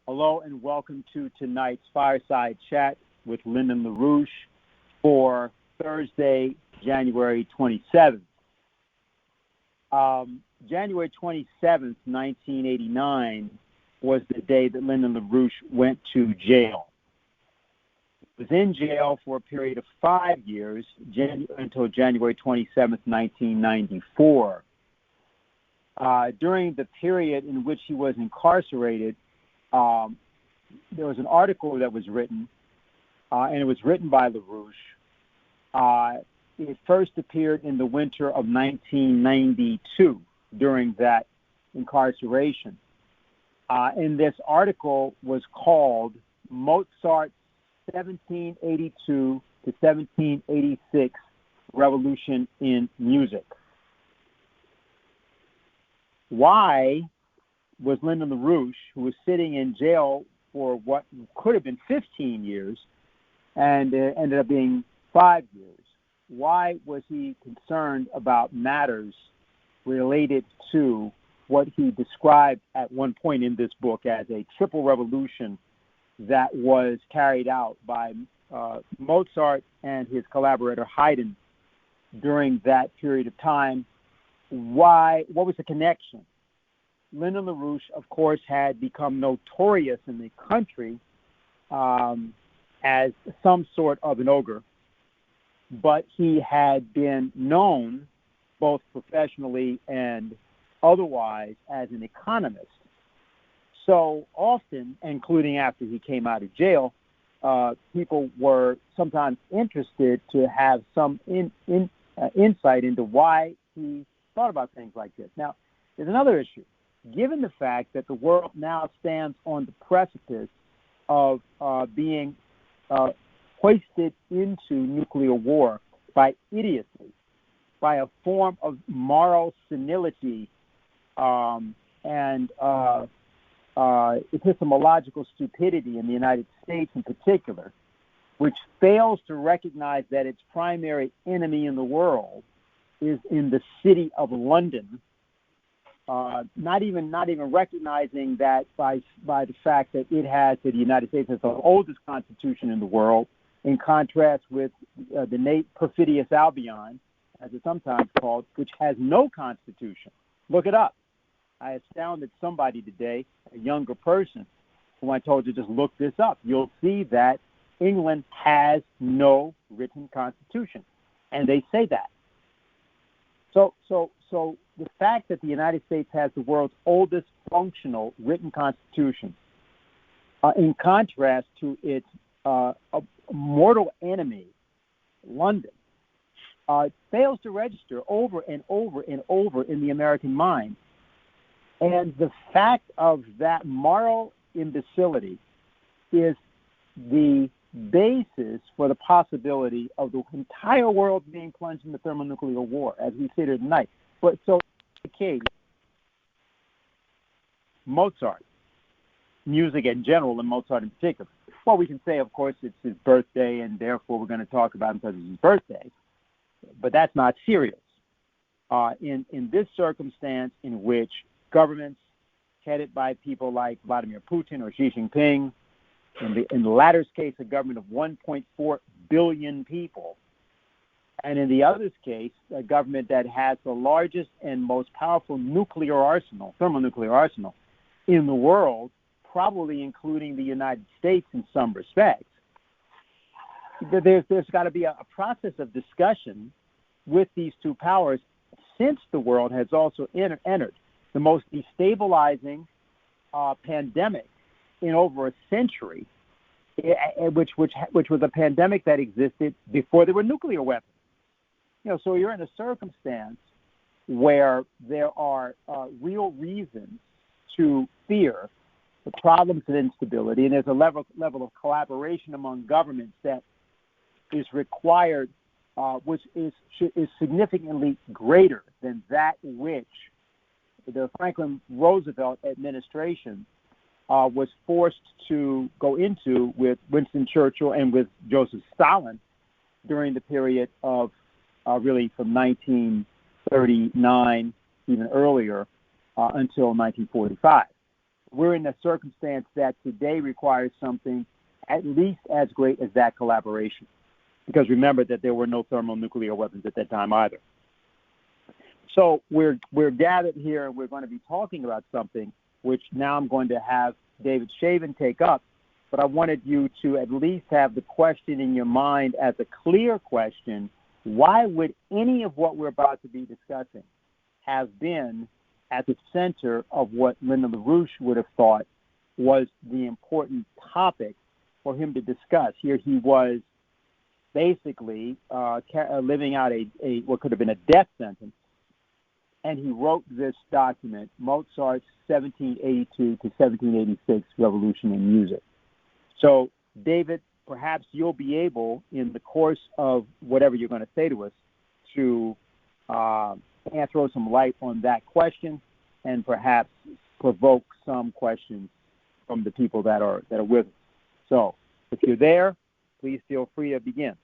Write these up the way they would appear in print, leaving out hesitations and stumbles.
Hello and welcome to tonight's Fireside Chat with Lyndon LaRouche for Thursday, January 27th. January 27th, 1989 was the day that Lyndon LaRouche went to jail. He was in jail for a period of 5 years, until January 27th, 1994. During the period in which he was incarcerated, there was an article that was written, and it was written by LaRouche. It first appeared in the winter of 1992 during that incarceration. And this article was called Mozart's 1782 to 1786 Revolution in Music. Why was Lyndon LaRouche, who was sitting in jail for what could have been 15 years and ended up being 5 years, why was he concerned about matters related to what he described at one point in this book as a triple revolution that was carried out by Mozart and his collaborator Haydn during that period of time? What was the connection? Lyndon LaRouche, of course, had become notorious in the country as some sort of an ogre, but he had been known both professionally and otherwise as an economist. So often, including after he came out of jail, people were sometimes interested to have some insight into why he thought about things like this. Now, there's another issue. Given the fact that the world now stands on the precipice of being hoisted into nuclear war by idiocy, by a form of moral senility and epistemological stupidity in the United States in particular, which fails to recognize that its primary enemy in the world is in the city of London, not even recognizing that by the fact that the United States has the oldest constitution in the world, in contrast with the perfidious Albion, as it's sometimes called, which has no constitution. Look it up. I astounded somebody today, a younger person, who I told you just look this up. You'll see that England has no written constitution, and they say that. So the fact that the United States has the world's oldest functional written constitution, in contrast to its mortal enemy, London, fails to register over and over and over in the American mind. And the fact of that moral imbecility is the basis for the possibility of the entire world being plunged into thermonuclear war, as we sit here tonight. But so, the case, Mozart, music in general, and Mozart in particular. Well, we can say, of course, it's his birthday, and therefore we're going to talk about him because it's his birthday. But that's not serious. In this circumstance, in which governments headed by people like Vladimir Putin or Xi Jinping, in the latter's case, a government of 1.4 billion people, and in the other's case, a government that has the largest and most powerful nuclear arsenal, thermonuclear arsenal, in the world, probably including the United States in some respects. There's got to be a process of discussion with these two powers, since the world has also entered the most destabilizing pandemic in over a century, which was a pandemic that existed before there were nuclear weapons. So you're in a circumstance where there are real reasons to fear the problems of instability, and there's a level of collaboration among governments that is required, which is significantly greater than that which the Franklin Roosevelt administration was forced to go into with Winston Churchill and with Joseph Stalin during the period of really from 1939, even earlier, until 1945. we're in a circumstance that today requires something at least as great as that collaboration. Because remember that there were no thermonuclear weapons at that time either. So we're gathered here and we're going to be talking about something which now I'm going to have David Shavin take up, but I wanted you to at least have the question in your mind as a clear question. Why would any of what we're about to be discussing have been at the center of what Lyndon LaRouche would have thought was the important topic for him to discuss? Here he was basically living out a what could have been a death sentence, and he wrote this document, Mozart's 1782 to 1786 Revolution in Music. So, David, perhaps you'll be able, in the course of whatever you're going to say to us, to throw some light on that question and perhaps provoke some questions from the people that are with us. So, if you're there, please feel free to begin.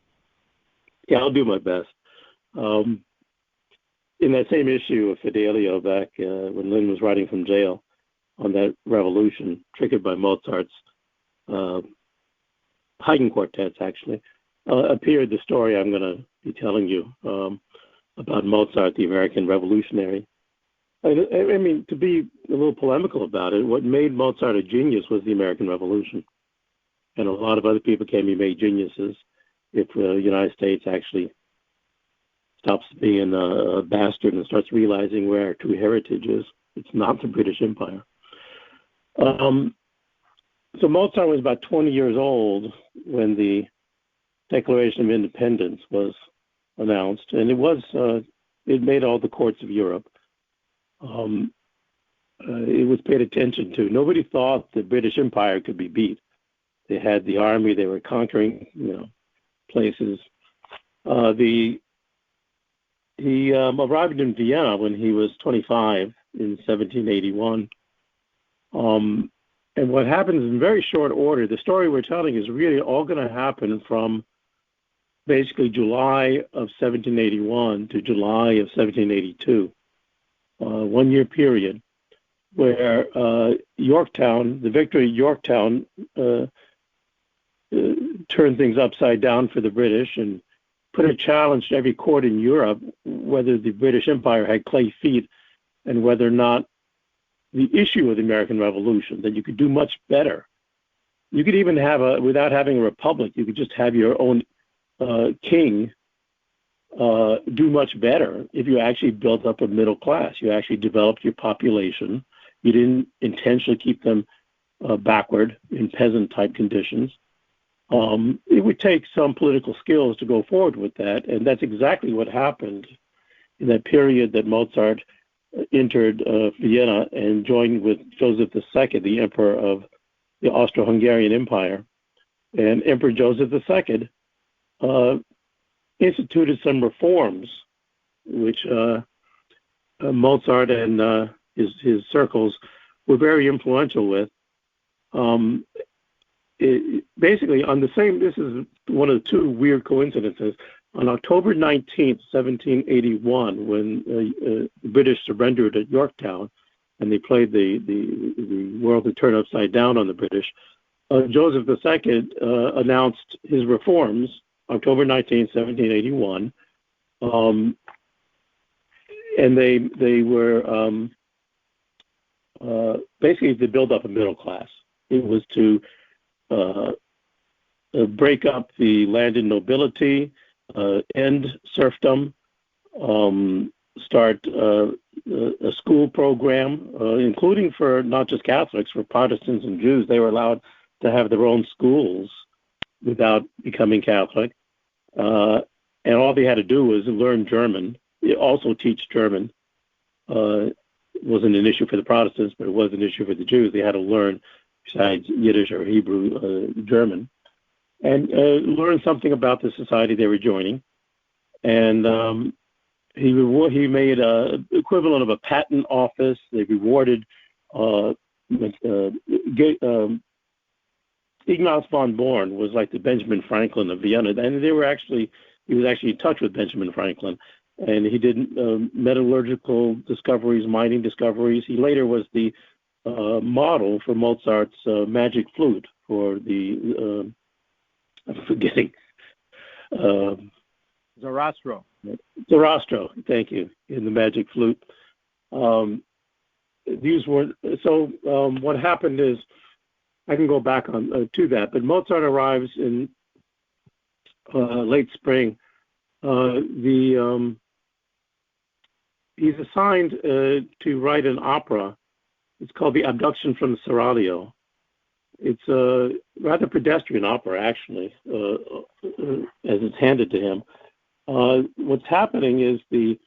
Yeah, I'll do my best. In that same issue of Fidelio back when Lynn was writing from jail on that revolution triggered by Mozart's Haydn quartets, actually, appeared the story I'm going to be telling you about Mozart, the American revolutionary. I mean, to be a little polemical about it, what made Mozart a genius was the American Revolution. And a lot of other people can be made geniuses if the United States actually stops being a bastard and starts realizing where our true heritage is. It's not the British Empire. So Mozart was about 20 years old when the Declaration of Independence was announced, and it made all the courts of Europe. It was paid attention to. Nobody thought the British Empire could be beat. They had the army. They were conquering, places. He arrived in Vienna when he was 25 in 1781. And what happens in very short order, the story we're telling is really all going to happen from basically July of 1781 to July of 1782, 1 year period, where Yorktown, the victory at Yorktown, turned things upside down for the British and put a challenge to every court in Europe whether the British Empire had clay feet and whether or not the issue of the American Revolution, that you could do much better. You could even have without having a republic, you could just have your own king do much better if you actually built up a middle class. You actually developed your population. You didn't intentionally keep them backward in peasant-type conditions. It would take some political skills to go forward with that, and that's exactly what happened in that period that Mozart entered Vienna and joined with Joseph II, the emperor of the Austro-Hungarian Empire. And Emperor Joseph II instituted some reforms, which Mozart and his circles were very influential with. Basically, on the same, this is one of the two weird coincidences. On October 19th, 1781, when the British surrendered at Yorktown and they played the world to turn upside down on the British, Joseph II announced his reforms, October 19th, 1781, and they were basically to build up a middle class. It was to break up the landed nobility, end serfdom, start a school program, including for not just Catholics, for Protestants and Jews. They were allowed to have their own schools without becoming Catholic. And all they had to do was learn German, also teach German. It wasn't an issue for the Protestants, but it was an issue for the Jews. They had to learn, besides Yiddish or Hebrew, German, and learn something about the society they were joining. And he made an equivalent of a patent office. They rewarded Ignaz von Born was like the Benjamin Franklin of Vienna, and he was actually in touch with Benjamin Franklin, and he did metallurgical discoveries, mining discoveries. He later was the model for Mozart's magic flute for the, I'm forgetting, Zarastro. Zarastro, thank you, in the magic flute. These were, so what happened is, I can go back on to that, but Mozart arrives in late spring. He's assigned to write an opera. It's called The Abduction from the Seraglio. It's a rather pedestrian opera, actually, as it's handed to him. What's happening is the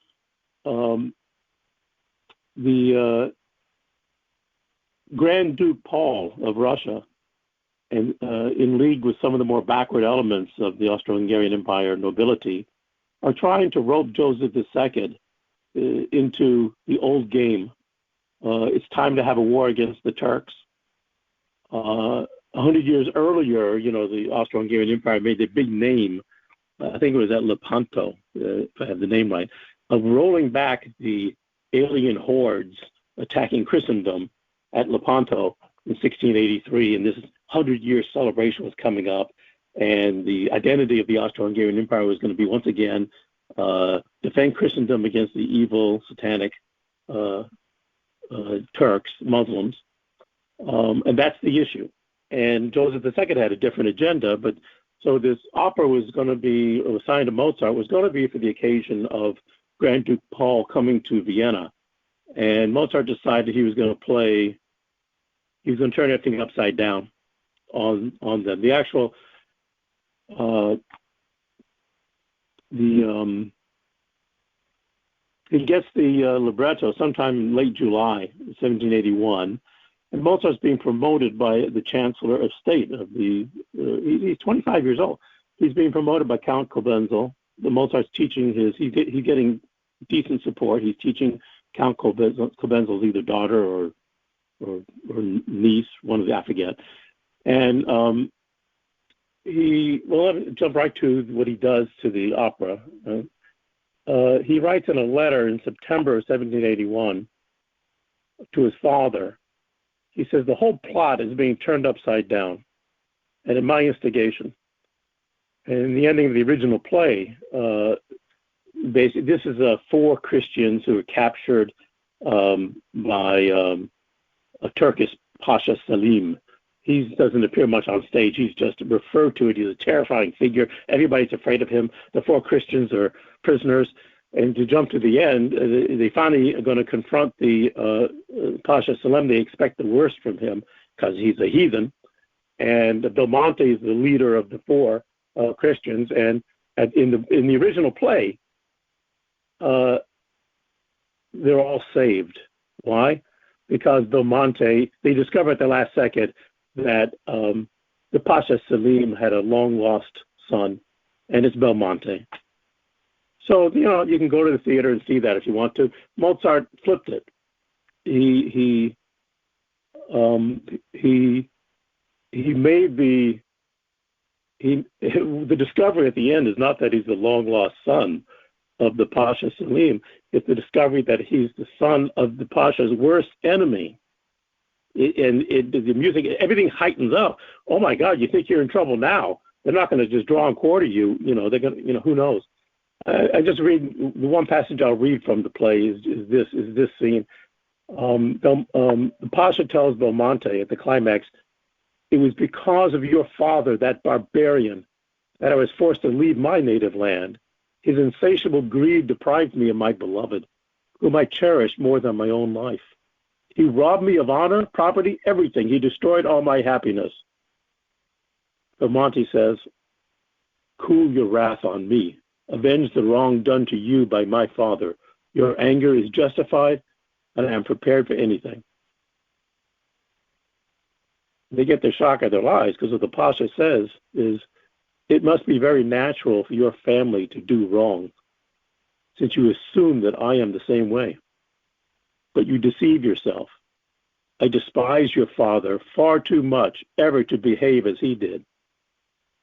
Grand Duke Paul of Russia, and in league with some of the more backward elements of the Austro-Hungarian Empire nobility, are trying to rope Joseph II into the old game. It's time to have a war against the Turks. 100 years earlier, the Austro-Hungarian Empire made their big name, I think it was at Lepanto, if I have the name right, of rolling back the alien hordes attacking Christendom at Lepanto in 1683. And this 100-year celebration was coming up, and the identity of the Austro-Hungarian Empire was going to be once again defend Christendom against the evil, satanic Turks, Muslims. And that's the issue. And Joseph II had a different agenda, but so this opera was going to be assigned to Mozart, was going to be for the occasion of Grand Duke Paul coming to Vienna. And Mozart decided he was going to turn everything upside down on them. The actual, he gets the libretto sometime in late July 1781, and Mozart's being promoted by the Chancellor of State of he's 25 years old. He's being promoted by Count Cobenzl. Mozart's teaching he's getting decent support. He's teaching Count Cobenzl's either daughter or niece, one of the, I forget. And let me jump right to what he does to the opera. He writes in a letter in September of 1781 to his father. He says, the whole plot is being turned upside down, and at my instigation. And in the ending of the original play, basically, this is 4 Christians who were captured by a Turkish Pasha Selim. He doesn't appear much on stage. He's just referred to it. He's a terrifying figure. Everybody's afraid of him. The 4 Christians are prisoners. And to jump to the end, they finally are going to confront the Pasha Selim. They expect the worst from him because he's a heathen. And Belmonte is the leader of the 4 Christians. And in the original play, they're all saved. Why? Because Belmonte, they discover at the last second that the Pasha Selim had a long-lost son, and it's Belmonte. So, you can go to the theater and see that if you want to. Mozart flipped it. He made the discovery at the end is not that he's the long-lost son of the Pasha Selim. It's the discovery that he's the son of the Pasha's worst enemy. The music, everything heightens up. Oh my God, you think you're in trouble now? They're not going to just draw and quarter you. They're going to, who knows? I just read the one passage I'll read from the play is this scene. The Pasha tells Belmonte at the climax, it was because of your father, that barbarian, that I was forced to leave my native land. His insatiable greed deprived me of my beloved, whom I cherished more than my own life. He robbed me of honor, property, everything. He destroyed all my happiness. Belmonte says, cool your wrath on me. Avenge the wrong done to you by my father. Your anger is justified, and I am prepared for anything. They get the shock of their lives because what the Pasha says is, it must be very natural for your family to do wrong, since you assume that I am the same way. But you deceive yourself. I despise your father far too much ever to behave as he did.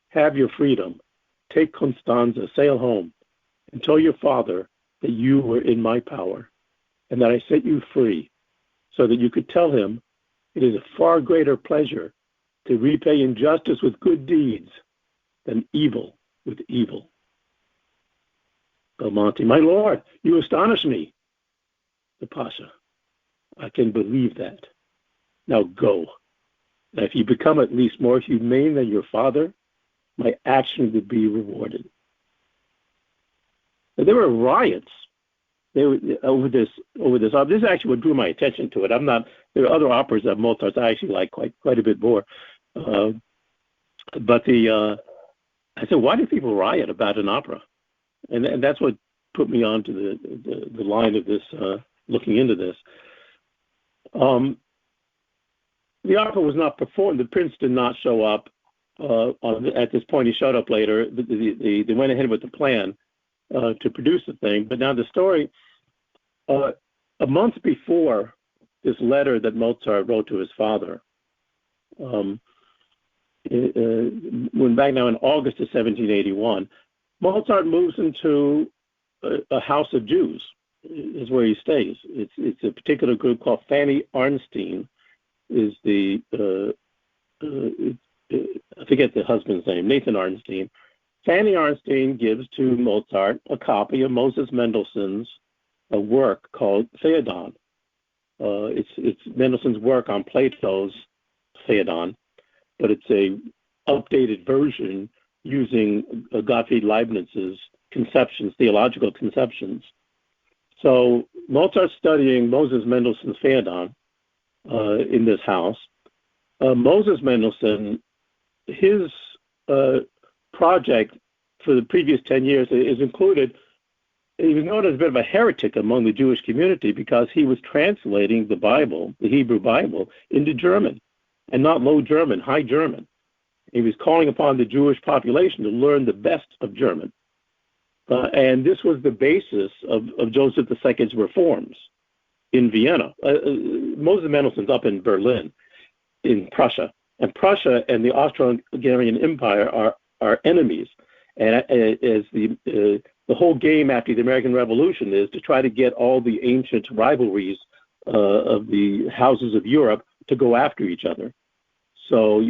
Have your freedom. Take Constanza, sail home, and tell your father that you were in my power, and that I set you free, so that you could tell him It is a far greater pleasure to repay injustice with good deeds than evil with evil. Belmonte, my lord, you astonish me. The Pasha, I can believe that. Now go. And if you become at least more humane than your father, my action would be rewarded. And there were riots. Over this. This is actually what drew my attention to it. There are other operas that Mozart I actually like quite a bit more. But I said, why do people riot about an opera? And that's what put me on to the line of this, looking into this. The opera was not performed. The prince did not show up at this point. He showed up later. They went ahead with the plan to produce the thing. But now the story, a month before this letter that Mozart wrote to his father, went back now in August of 1781, Mozart moves into a house of Jews, is where he stays. It's a particular group called Fanny Arnstein, is the, I forget the husband's name, Nathan Arnstein. Fanny Arnstein gives to Mozart a copy of Moses Mendelssohn's work called Theodon. It's Mendelssohn's work on Plato's Theodon, but it's a updated version using Gottfried Leibniz's conceptions, theological conceptions. So Mozart's studying Moses Mendelssohn's Theodon in this house. Moses Mendelssohn, his project for the previous 10 years is included. He was known as a bit of a heretic among the Jewish community because he was translating the Bible, the Hebrew Bible, into German, and not Low German, High German. He was calling upon the Jewish population to learn the best of German. And this was the basis of Joseph II's reforms in Vienna. Moses Mendelssohn's up in Berlin, in Prussia. And Prussia and the Austro-Hungarian Empire are enemies. And as the whole game after the American Revolution is to try to get all the ancient rivalries of the houses of Europe to go after each other. So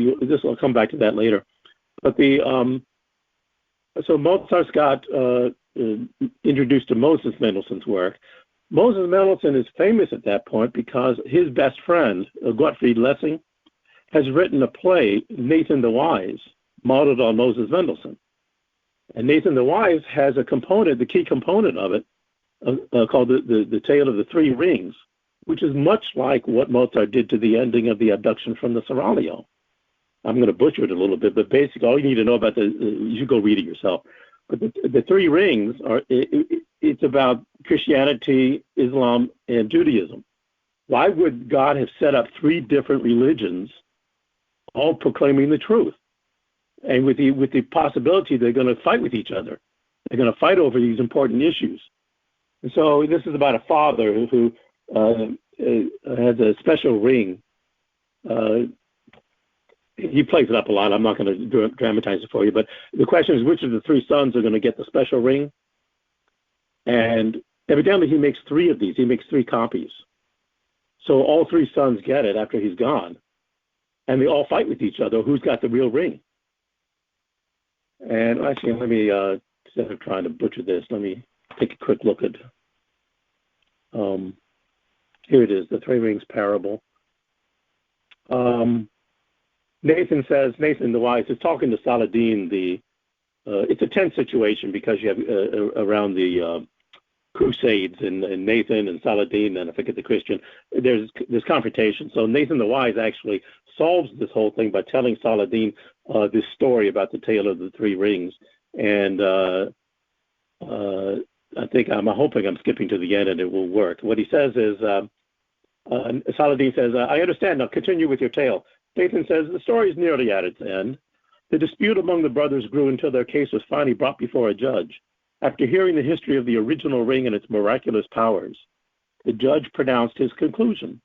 I'll come back to that later. But so Mozart's got introduced to Moses Mendelssohn's work. Moses Mendelssohn is famous at that point because his best friend, Gottfried Lessing, has written a play, Nathan the Wise, modeled on Moses Mendelssohn. And Nathan the Wise has a component, the key component of it, called the Tale of the Three Rings, which is much like what Mozart did to the ending of the Abduction from the Seraglio. I'm going to butcher it a little bit, but basically all you need to know about you should go read it yourself. But the Three Rings it's about Christianity, Islam, and Judaism. Why would God have set up three different religions, all proclaiming the truth? And with the possibility they're going to fight with each other. They're going to fight over these important issues. And so this is about a father who has a special ring. He plays it up a lot. I'm not going to dramatize it for you. But the question is, which of the three sons are going to get the special ring? And evidently he makes three of these. He makes three copies. So all three sons get it after he's gone. And they all fight with each other. Who's got the real ring? And actually, let me, instead of trying to butcher this, let me take a quick look at, here it is, the Three Rings Parable. Nathan the Wise is talking to Saladin. It's a tense situation because you have around the Crusades and Nathan and Saladin, and I forget the Christian, there's confrontation. So Nathan the Wise actually solves this whole thing by telling Saladin this story about the Tale of the Three Rings. And I'm hoping I'm skipping to the end and it will work. What he says is, Saladin says, I understand, now continue with your tale. Nathan says, the story is nearly at its end. The dispute among the brothers grew until their case was finally brought before a judge. After hearing the history of the original ring and its miraculous powers, the judge pronounced his conclusion.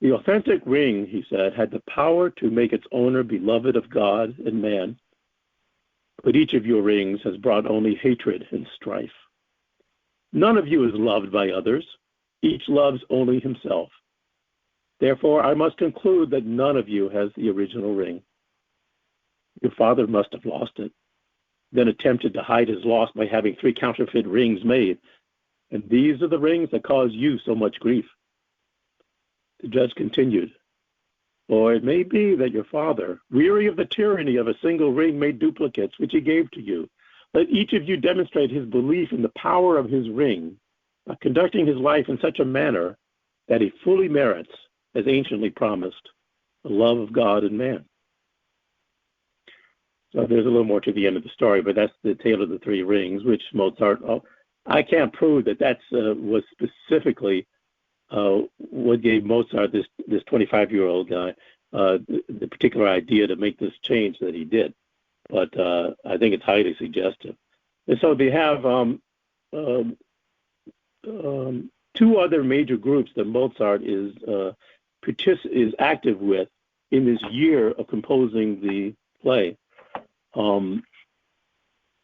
The authentic ring, he said, had the power to make its owner beloved of God and man. But each of your rings has brought only hatred and strife. None of you is loved by others. Each loves only himself. Therefore, I must conclude that none of you has the original ring. Your father must have lost it, then attempted to hide his loss by having 3 counterfeit rings made. And these are the rings that cause you so much grief. The judge continued, for it may be that your father, weary of the tyranny of a single ring, made duplicates, which he gave to you. Let each of you demonstrate his belief in the power of his ring, by conducting his life in such a manner that he fully merits, as anciently promised, the love of God and man. So there's a little more to the end of the story, but that's the tale of the 3 rings, which Mozart, I can't prove that was specifically what gave Mozart, this 25-year-old guy, the particular idea to make this change that he did. But I think it's highly suggestive. And so they have 2 other major groups that Mozart is active with in this year of composing the play. And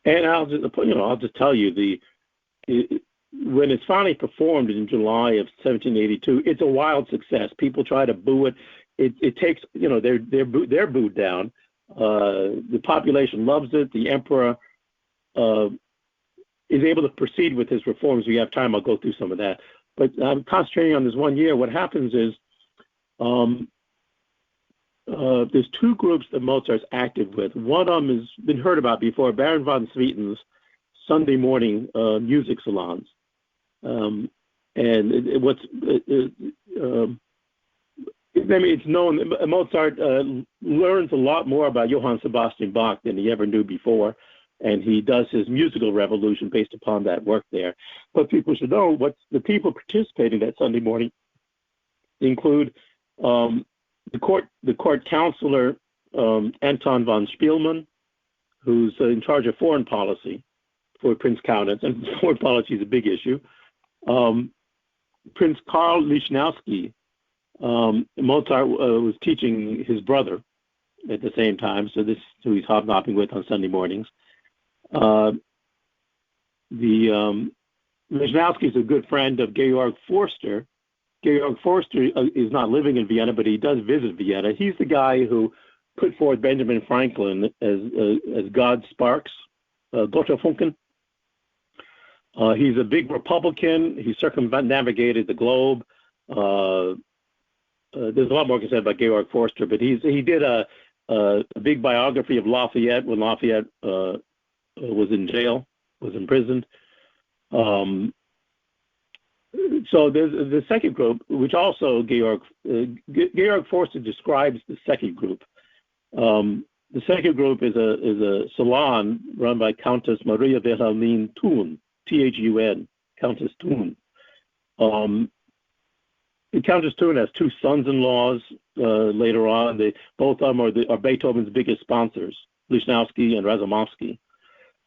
I'll just tell you when it's finally performed in July of 1782, it's a wild success. People try to boo it. It takes, they're booed down. The population loves it. The emperor is able to proceed with his reforms. If we have time, I'll go through some of that. But I'm concentrating on this one year. What happens is there's 2 groups that Mozart's active with. One of them has been heard about before, Baron von Swieten's Sunday morning music salons. It's known Mozart learns a lot more about Johann Sebastian Bach than he ever knew before, and he does his musical revolution based upon that work there. But people should know what the people participating that Sunday morning include the court counselor Anton von Spielmann, who's in charge of foreign policy for Prince Kaunitz, and foreign policy is a big issue. Prince Karl Lichnowsky, Mozart was teaching his brother at the same time, so this is who he's hobnobbing with on Sunday mornings. Lichnowsky is a good friend of Georg Forster. Georg Forster is not living in Vienna, but he does visit Vienna. He's the guy who put forth Benjamin Franklin as God's sparks, Gotterfunken. He's a big Republican. He circumnavigated the globe. There's a lot more I can say about Georg Forster, but he did a big biography of Lafayette when Lafayette was in jail, was imprisoned. So there's the second group, which also Georg Forster describes the second group. The second group is a salon run by Countess Maria Wilhelmine Thun, Thun, Countess Thun. Countess Thun has 2 sons-in-laws later on. Both of them are Beethoven's biggest sponsors, Lichnowsky and Razumovsky.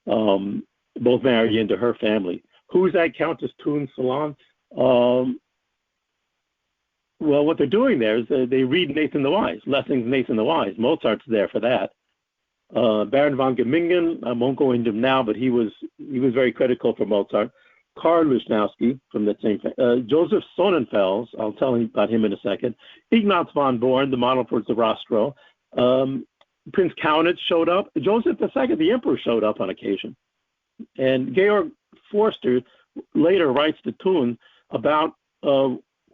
Both marry into her family. Who's at Countess Thun's salon? Well, what they're doing there is they read Nathan the Wise, Lessing's Nathan the Wise. Mozart's there for that. Baron von Gemmingen, I won't go into him now, but he was very critical for Mozart. Karl Lichnowsky from that same Joseph Sonnenfels, I'll tell you about him in a second. Ignaz von Born, the model for Zarastro. Prince Kaunitz showed up. Joseph II, the emperor, showed up on occasion. And Georg Forster later writes to Thun about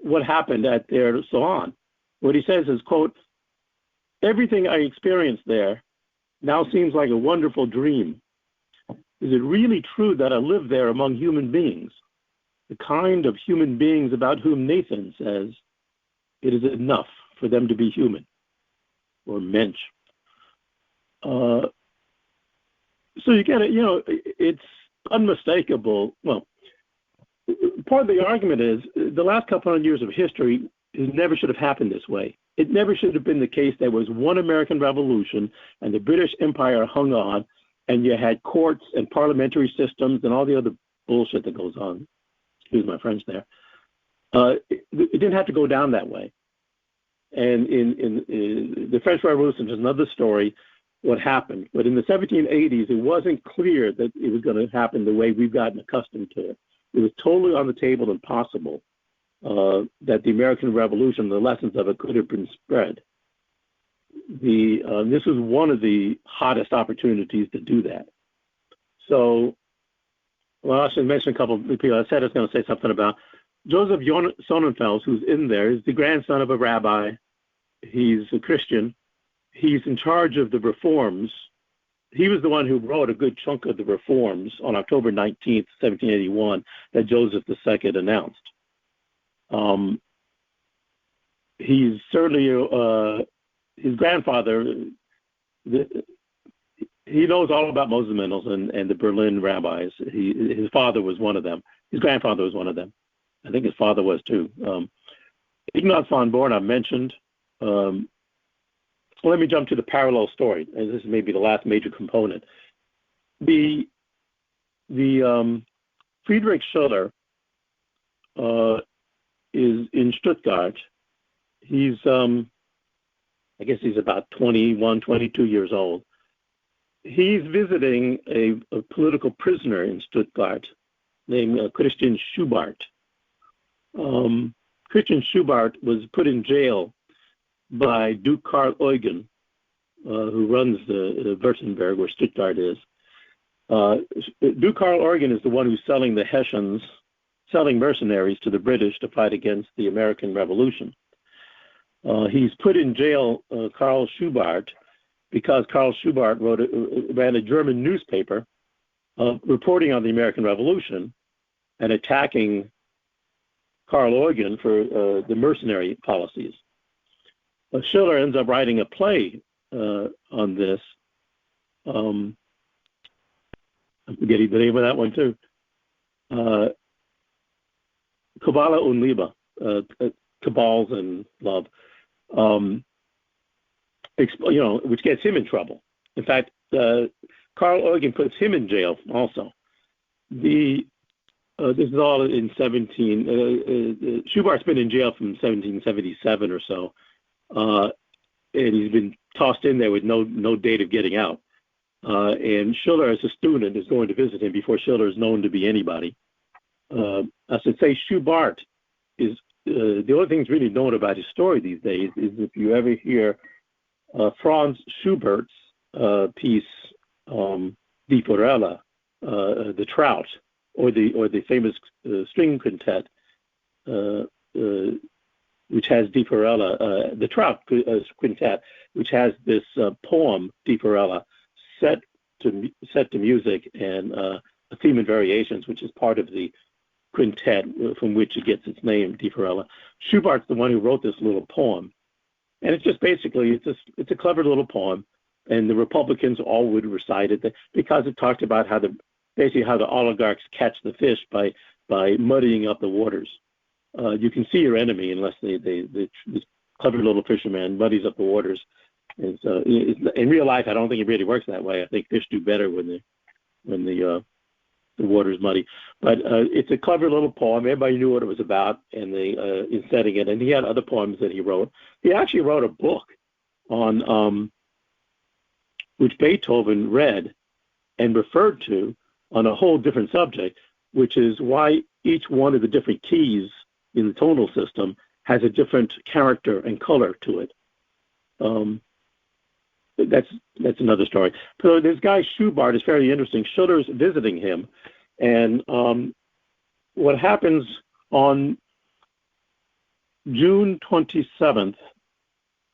what happened at their salon. What he says is, quote, "Everything I experienced there now seems like a wonderful dream. Is it really true that I live there among human beings? The kind of human beings about whom Nathan says, it is enough for them to be human, or mensch." So you get it, it's unmistakable. Well, part of the argument is the last couple of years of history never should have happened this way. It never should have been the case there was one American Revolution and the British Empire hung on, and you had courts and parliamentary systems and all the other bullshit that goes on. Excuse my French there. It didn't have to go down that way. And in the French Revolution is another story, what happened. But in the 1780s, it wasn't clear that it was going to happen the way we've gotten accustomed to it. It was totally on the table and possible. that the American Revolution, the lessons of it, could have been spread. This was one of the hottest opportunities to do that. So, well, I should mention a couple of people. I said I was going to say something about Joseph Sonnenfels, who's in there, is the grandson of a rabbi. He's a Christian. He's in charge of the reforms. He was the one who wrote a good chunk of the reforms on October 19th, 1781, that Joseph II announced. He's certainly his grandfather. He knows all about Moses Mendelssohn and the Berlin rabbis. His father was one of them. His grandfather was one of them. I think his father was too. Ignaz von Born I mentioned. Let me jump to the parallel story, and this is maybe the last major component. The Friedrich Schiller is in Stuttgart. He's I guess he's about 21, 22 years old. He's visiting a political prisoner in Stuttgart named Christian Schubart. Christian Schubart was put in jail by Duke Karl Eugen, who runs the Württemberg, where Stuttgart is. Duke Karl Eugen is the one who's selling the Hessians, selling mercenaries to the British to fight against the American Revolution. He's put in jail Karl Schubart because Karl Schubart ran a German newspaper reporting on the American Revolution and attacking Karl Eugen for the mercenary policies. Schiller ends up writing a play on this. I'm forgetting the name of that one too. Kabbalah und Liebe, cabals and love, which gets him in trouble. In fact, Karl Eugen puts him in jail also. This is all in Schubart's been in jail from 1777 or so, and he's been tossed in there with no date of getting out. And Schiller, as a student, is going to visit him before Schiller is known to be anybody. I should say Schubart is the only thing that's really known about his story these days is if you ever hear Franz Schubert's piece, Die Forelle, the Trout, or the famous string quintet, which has Die Forelle, the Trout quintet, which has this poem Die Forelle set to music and a theme and variations, which is part of the quintet from which it gets its name, Die Forelle. Schubart's the one who wrote this little poem, and it's just basically it's a clever little poem, and the Republicans all would recite it because it talked about how the oligarchs catch the fish by muddying up the waters. You can see your enemy unless this clever little fisherman muddies up the waters. And so in real life, I don't think it really works that way. I think fish do better when the water's muddy. But it's a clever little poem. Everybody knew what it was about, and in setting it. And he had other poems that he wrote. He actually wrote a book on which Beethoven read and referred to on a whole different subject, which is why each one of the different keys in the tonal system has a different character and color to it. That's another story. So this guy Schubart is fairly interesting. Schiller's visiting him, and what happens on June 27th,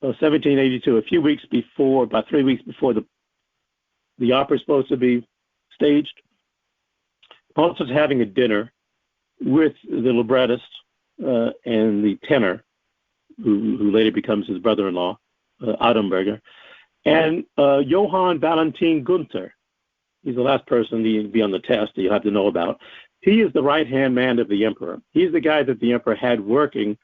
1782, about 3 weeks before the opera is supposed to be staged, Mozart's having a dinner with the librettist and the tenor, who later becomes his brother-in-law, Adamberger, and Johann Valentin Gunther. He's the last person to be on the test that you have to know about. He is the right-hand man of the emperor. He's the guy that the emperor had working.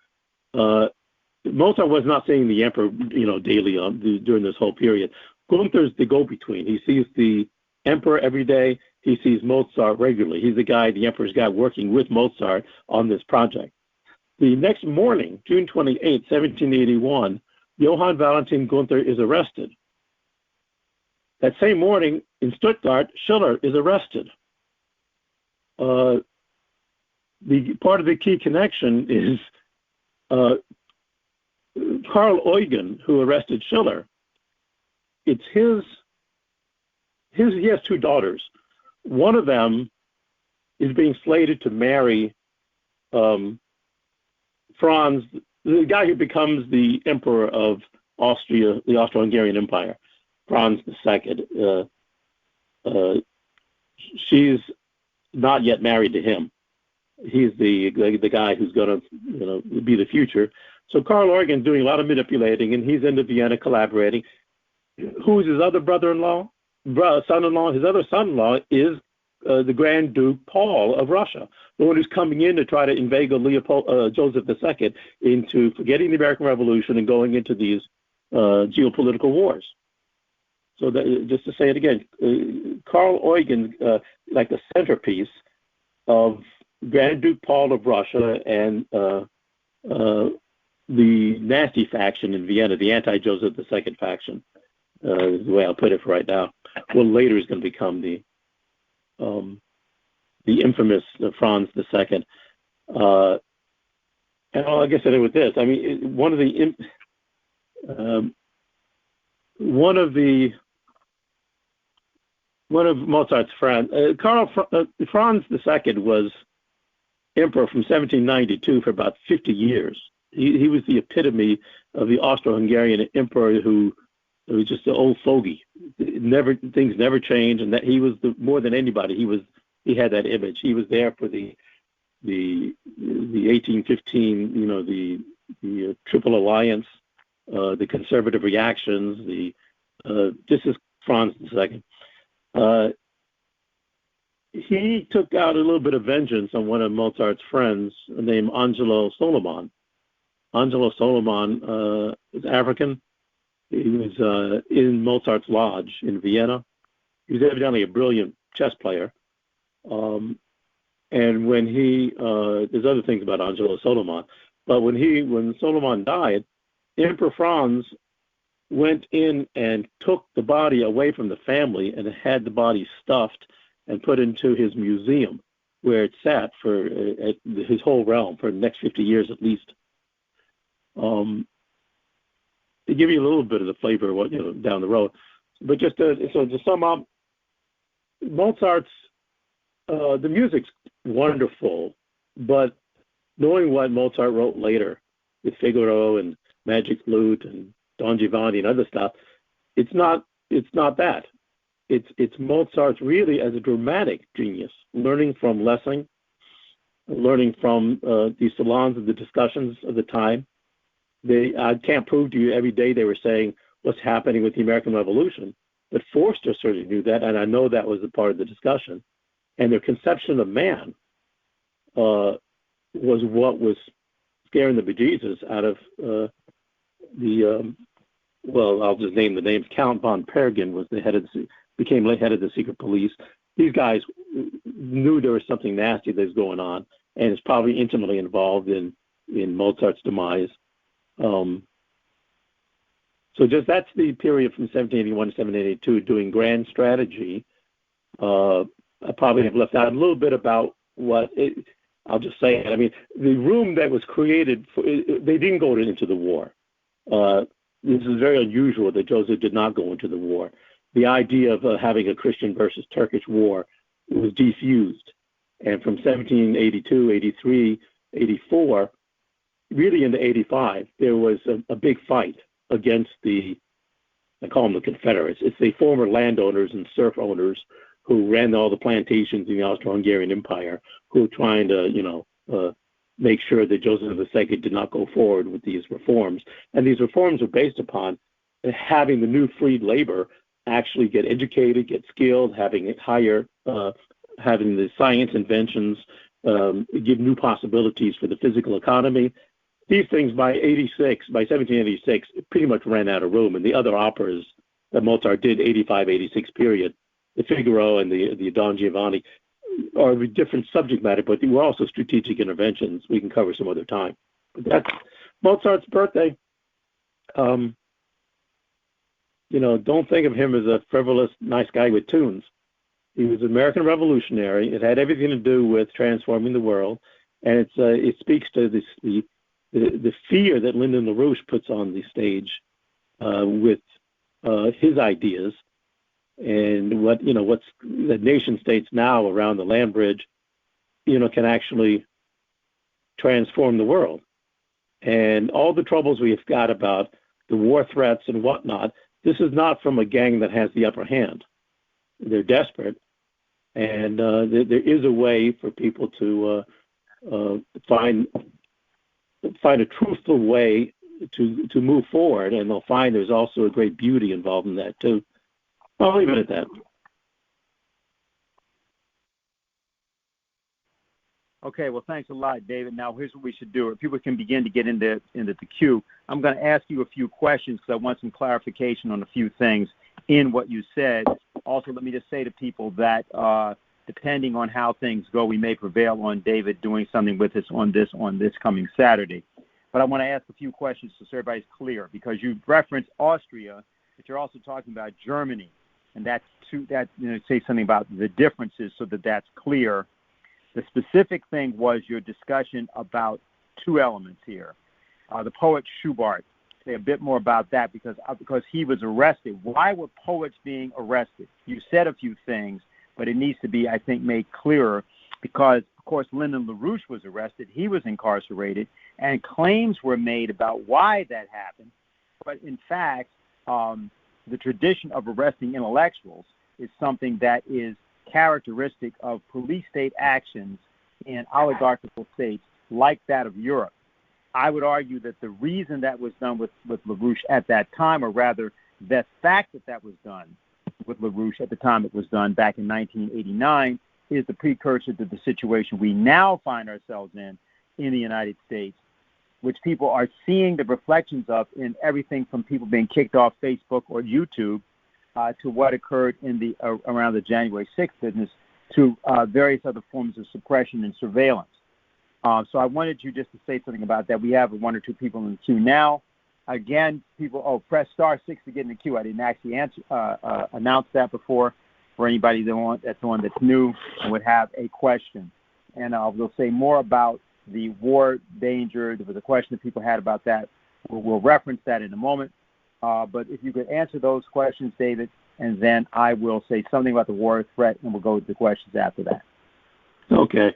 Mozart was not seeing the emperor, daily during this whole period. Gunther's the go-between. He sees the emperor every day. He sees Mozart regularly. He's the emperor's guy working with Mozart on this project. The next morning, June 28, 1781, Johann Valentin Gunther is arrested. That same morning in Stuttgart, Schiller is arrested. the part of the key connection is Carl Eugen, who arrested Schiller. It's he has two daughters. One of them is being slated to marry Franz, the guy who becomes the emperor of Austria, the Austro-Hungarian Empire, Franz II. She's not yet married to him. He's the guy who's going to be the future. So Carl Eugen's doing a lot of manipulating, and he's into Vienna collaborating. Who's his other son-in-law? His other son-in-law is the Grand Duke Paul of Russia, the one who's coming in to try to inveigle Joseph II into forgetting the American Revolution and going into these geopolitical wars. So just to say it again, Carl Eugen, like the centerpiece of Grand Duke Paul of Russia and the nasty faction in Vienna, the anti-Joseph II faction, is the way I'll put it for right now. Well, later is going to become the infamous Franz II. And I guess I did with this. I mean, one of Mozart's friends, Franz II was emperor from 1792 for about 50 years. He was the epitome of the Austro-Hungarian emperor who was just an old fogey. Things never changed, and that he was more than anybody. He had that image. He was there for the 1815, the Triple Alliance, the conservative reactions. This is Franz II. He took out a little bit of vengeance on one of Mozart's friends named Angelo Soliman. Angelo Soliman is African. He was in Mozart's lodge in Vienna. He was evidently a brilliant chess player. And when there's other things about Angelo Soliman, but when Soliman died, Emperor Franz went in and took the body away from the family and had the body stuffed and put into his museum, where it sat for his whole realm for the next 50 years at least. To give you a little bit of the flavor of what down the road, but just to sum up, Mozart's the music's wonderful, but knowing what Mozart wrote later with Figaro and Magic Flute and Don Giovanni and other stuff, it's not that. It's Mozart's really as a dramatic genius, learning from Lessing, learning from the salons of the discussions of the time. I can't prove to you every day they were saying what's happening with the American Revolution, but Forster certainly knew that, and I know that was a part of the discussion. And their conception of man was what was scaring the bejesus out of I'll just name the names. Count von Pergen was became the head of the secret police. These guys knew there was something nasty that was going on, and is probably intimately involved in Mozart's demise. So that's the period from 1781 to 1782, doing grand strategy. I probably have left out a little bit about I'll just say it. I mean, the room that was created, they didn't go into the war. This is very unusual that Joseph did not go into the war. The idea of having a Christian versus Turkish war was defused. And from 1782, 83, 84, really into 85, there was a big fight against I call them the Confederates. It's the former landowners and serf owners who ran all the plantations in the Austro-Hungarian Empire, who were trying to, make sure that Joseph II did not go forward with these reforms. And these reforms were based upon having the new freed labor actually get educated, get skilled, having the science inventions, give new possibilities for the physical economy. These things by 1786, pretty much ran out of room. And the other operas that Mozart did, 85, 86 period, the Figaro and the Don Giovanni, are a different subject matter, but they were also strategic interventions we can cover some other time. But that's Mozart's birthday. Don't think of him as a frivolous, nice guy with tunes. He was an American revolutionary. It had everything to do with transforming the world. and it speaks to the fear that Lyndon LaRouche puts on the stage with his ideas, and what's the nation states now around the land bridge, can actually transform the world. And all the troubles we've got about the war threats and whatnot, this is not from a gang that has the upper hand. They're desperate, and there is a way for people to find a truthful way to move forward, and they'll find there's also a great beauty involved in that too. I'll leave it at that. Okay, well, thanks a lot, David. Now, here's what we should do. If people can begin to get into the queue, I'm going to ask you a few questions because I want some clarification on a few things in what you said. Also, let me just say to people that depending on how things go, we may prevail on David doing something with us on this coming Saturday. But I want to ask a few questions so everybody's clear, because you referenced Austria, but you're also talking about Germany, and say something about the differences so that that's clear. The specific thing was your discussion about two elements here. The poet Schubart, say a bit more about that because he was arrested. Why were poets being arrested? You said a few things, but it needs to be, I think, made clearer because, of course, Lyndon LaRouche was arrested. He was incarcerated, and claims were made about why that happened. But, in fact, the tradition of arresting intellectuals is something that is characteristic of police state actions in oligarchical states like that of Europe. I would argue that the reason that was done with LaRouche at that time, or rather the fact that was done with LaRouche at the time it was done back in 1989, is the precursor to the situation we now find ourselves in the United States, which people are seeing the reflections of in everything from people being kicked off Facebook or YouTube to what occurred in around the January 6th business, to various other forms of suppression and surveillance. So I wanted you just to say something about that. We have one or two people in the queue now. Again, people, press *6 to get in the queue. I didn't actually announce that before for anybody that's new and would have a question. And we'll say more about the war danger. There was a question that people had about that. We'll reference that in a moment. But if you could answer those questions, David, and then I will say something about the war threat, and we'll go to the questions after that. Okay.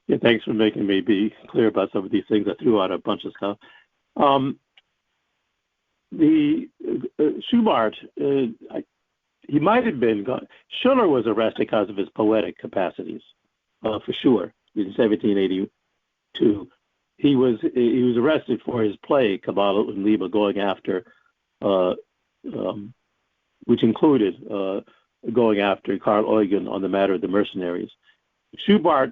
Yeah, thanks for making me be clear about some of these things. I threw out a bunch of stuff. The Schubart, he might have been gone. Schiller was arrested because of his poetic capacities, for sure, in 1782. He was arrested for his play Kabbalah und Liebe, going after, which included going after Karl Eugen on the matter of the mercenaries. Schubart,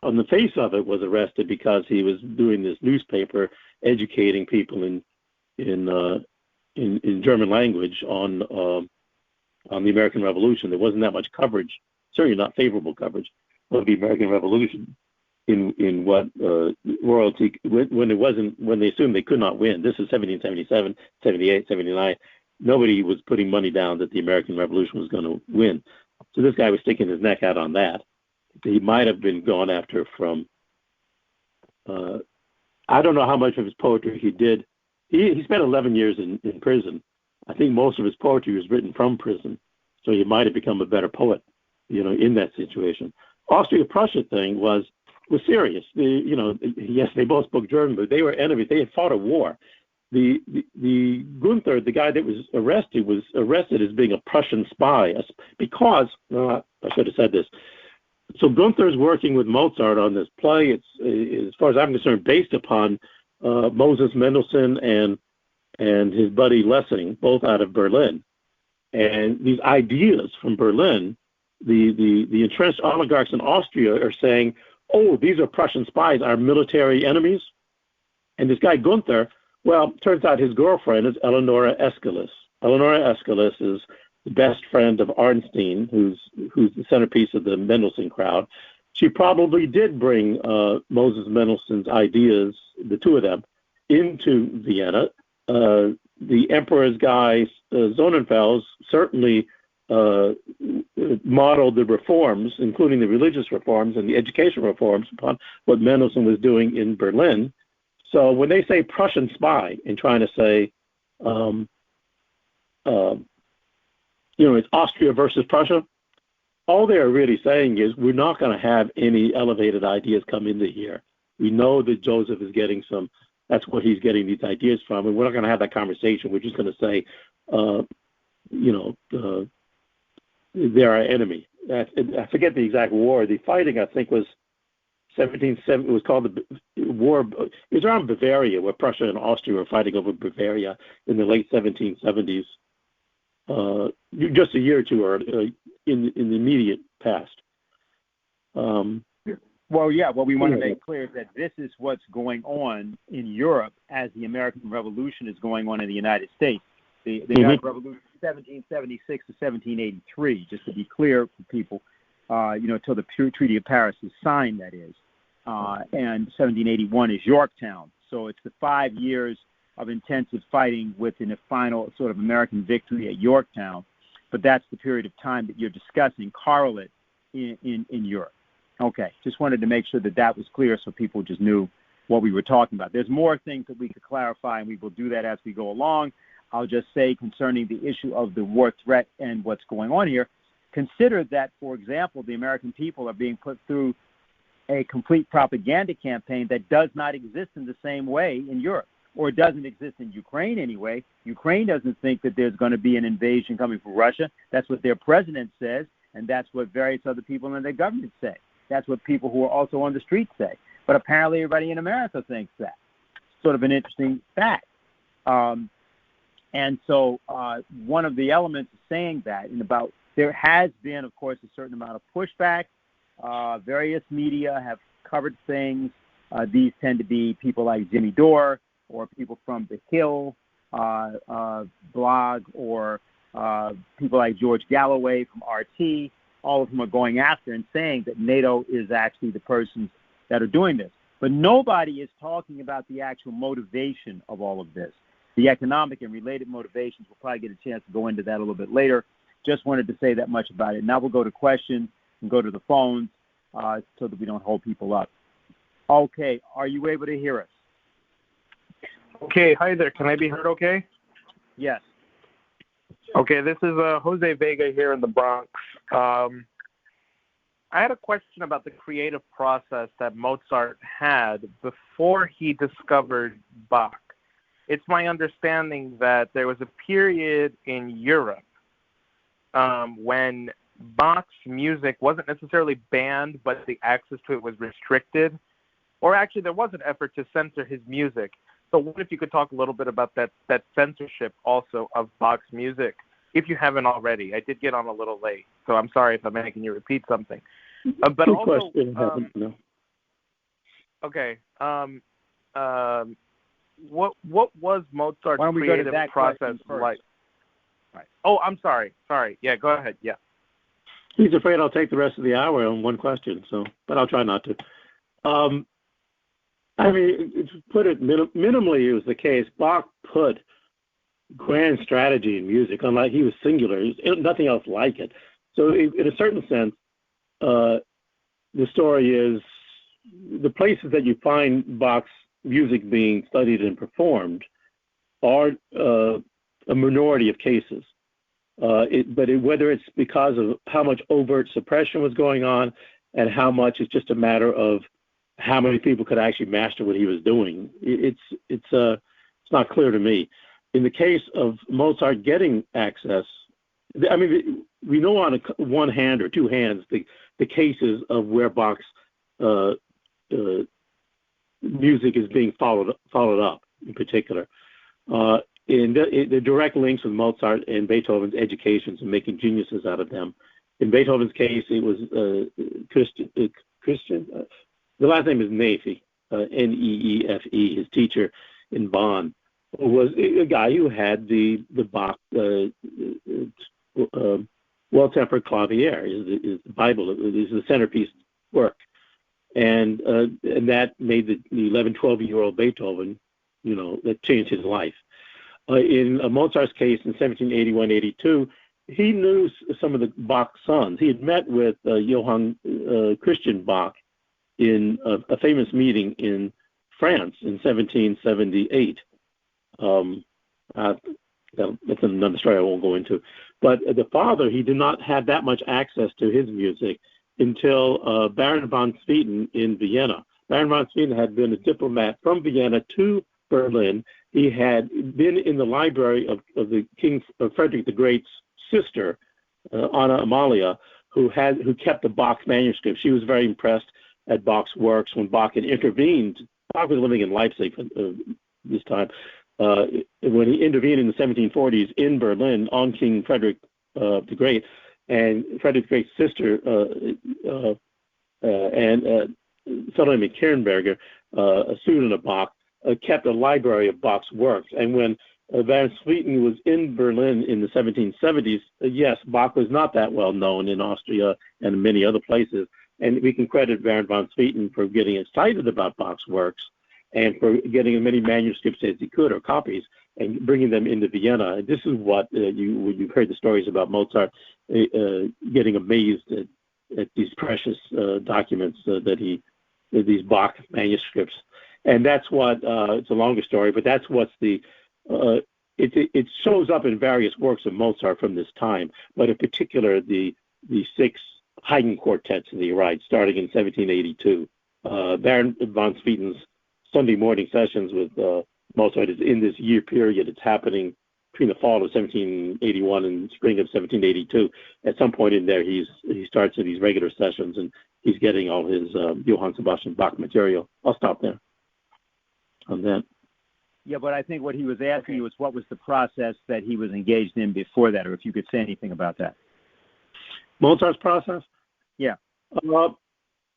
on the face of it, was arrested because he was doing this newspaper educating people in German language on the American Revolution. There wasn't that much coverage, certainly not favorable coverage, of the American Revolution in what royalty, when they assumed they could not win. This is 1777, 78, 79. Nobody was putting money down that the American Revolution was going to win. So this guy was sticking his neck out on that. He might have been gone after from, I don't know how much of his poetry he did. He spent 11 years in prison. I think most of his poetry was written from prison. So he might have become a better poet, in that situation. Austria-Prussia thing was serious. Yes, they both spoke German, but they were enemies. They had fought a war. The Gunther, the guy that was arrested as being a Prussian spy because I should have said this. So Gunther's working with Mozart on this play. It's, as far as I'm concerned, based upon Moses Mendelssohn and his buddy Lessing, both out of Berlin. And these ideas from Berlin, the entrenched oligarchs in Austria are saying, oh, these are Prussian spies, our military enemies. And this guy Gunther, well, turns out his girlfriend is Eleonora Aeschylus. Eleonora Aeschylus is the best friend of Arnstein, who's the centerpiece of the Mendelssohn crowd. She probably did bring Moses Mendelssohn's ideas, the two of them, into Vienna. The emperor's guy, Sonnenfels, certainly modeled the reforms, including the religious reforms and the educational reforms, upon what Mendelssohn was doing in Berlin. So when they say Prussian spy and trying to say, it's Austria versus Prussia, all they're really saying is we're not going to have any elevated ideas come into here. We know that Joseph is getting that's what he's getting these ideas from, and we're not going to have that conversation. We're just going to say, they're our enemy. I forget the exact war. The fighting, I think, was 1770. It was called the war. It was around Bavaria, where Prussia and Austria were fighting over Bavaria in the late 1770s. Just a year or two, or in the immediate past. What we want to make clear is that this is what's going on in Europe as the American Revolution is going on in the United States. The American Revolution, 1776 to 1783, just to be clear for people, till the Treaty of Paris is signed, that is. And 1781 is Yorktown. So it's the 5 years of intensive fighting within a final sort of American victory at Yorktown. But that's the period of time that you're discussing, correlate in Europe. Okay, just wanted to make sure that was clear so people just knew what we were talking about. There's more things that we could clarify, and we will do that as we go along. I'll just say concerning the issue of the war threat and what's going on here, consider that, for example, the American people are being put through a complete propaganda campaign that does not exist in the same way in Europe, or it doesn't exist in Ukraine anyway. Ukraine doesn't think that there's going to be an invasion coming from Russia. That's what their president says, and that's what various other people in their government say. That's what people who are also on the streets say. But apparently everybody in America thinks that. Sort of an interesting fact. And so one of the elements of saying that, there has been, of course, a certain amount of pushback. Various media have covered things. These tend to be people like Jimmy Dore or people from The Hill blog, or people like George Galloway from RT. All of them are going after and saying that NATO is actually the persons that are doing this. But nobody is talking about the actual motivation of all of this. The economic and related motivations, we'll probably get a chance to go into that a little bit later. Just wanted to say that much about it. Now we'll go to questions and go to the phones so that we don't hold people up. Okay, are you able to hear us? Okay, hi there. Can I be heard okay? Yes. Okay, this is Jose Vega here in the Bronx. I had a question about the creative process that Mozart had before he discovered Bach. It's my understanding that there was a period in Europe when Bach's music wasn't necessarily banned, but the access to it was restricted. Or actually, there was an effort to censor his music. So what if you could talk a little bit about that censorship also of Bach's music, if you haven't already? I did get on a little late, so I'm sorry if I'm making you repeat something. But Good also, question. No. Okay. What was Mozart's creative process like? Right. Oh, I'm sorry. Yeah, go ahead. Yeah. He's afraid I'll take the rest of the hour on one question, but I'll try not to. To put it minimally, it was the case. Bach put grand strategy in music, unlike he was singular. Nothing else like it. So in a certain sense, the story is the places that you find Bach's music being studied and performed are a minority of cases. Whether it's because of how much overt suppression was going on and how much it's just a matter of how many people could actually master what he was doing, it's not clear to me. In the case of Mozart getting access, we know on one hand or two hands the cases of where Bach's music is being followed up in particular. In the direct links with Mozart and Beethoven's educations and making geniuses out of them. In Beethoven's case, it was Christian. The last name is Neefe, Neefe. His teacher in Bonn was a guy who had the Bach well-tempered clavier. Is the Bible is the centerpiece work, and that made the 11, 12-year-old Beethoven, that changed his life. In Mozart's case in 1781-82, he knew some of the Bach sons. He had met with Johann Christian Bach in a famous meeting in France in 1778. That's another story I won't go into. But the father, he did not have that much access to his music until Baron von Swieten in Vienna. Baron von Swieten had been a diplomat from Vienna to Berlin. He had been in the library of the King Frederick the Great's sister, Anna Amalia, who kept the Bach's manuscript. She was very impressed at Bach's works when Bach had intervened. Bach was living in Leipzig this time. When he intervened in the 1740s in Berlin on King Frederick the Great, and Frederick the Great's sister and fellow named Kernberger, a student of Bach, kept a library of Bach's works. And when Van Swieten was in Berlin in the 1770s, yes, Bach was not that well known in Austria and many other places. And we can credit Baron von Swieten for getting excited about Bach's works and for getting as many manuscripts as he could, or copies, and bringing them into Vienna. And this is what you've heard the stories about Mozart getting amazed at these precious documents these Bach manuscripts. And that's what, it's a longer story, but that's what's it shows up in various works of Mozart from this time, but in particular the 6 Haydn quartets that he writes, starting in 1782. Baron von Swieten's Sunday morning sessions with Mozart is in this year period. It's happening between the fall of 1781 and spring of 1782. At some point in there, he starts at these regular sessions, and he's getting all his Johann Sebastian Bach material. I'll stop there on that. Yeah, but I think what he was asking you was what was the process that he was engaged in before that, or if you could say anything about that. Mozart's process? Yeah.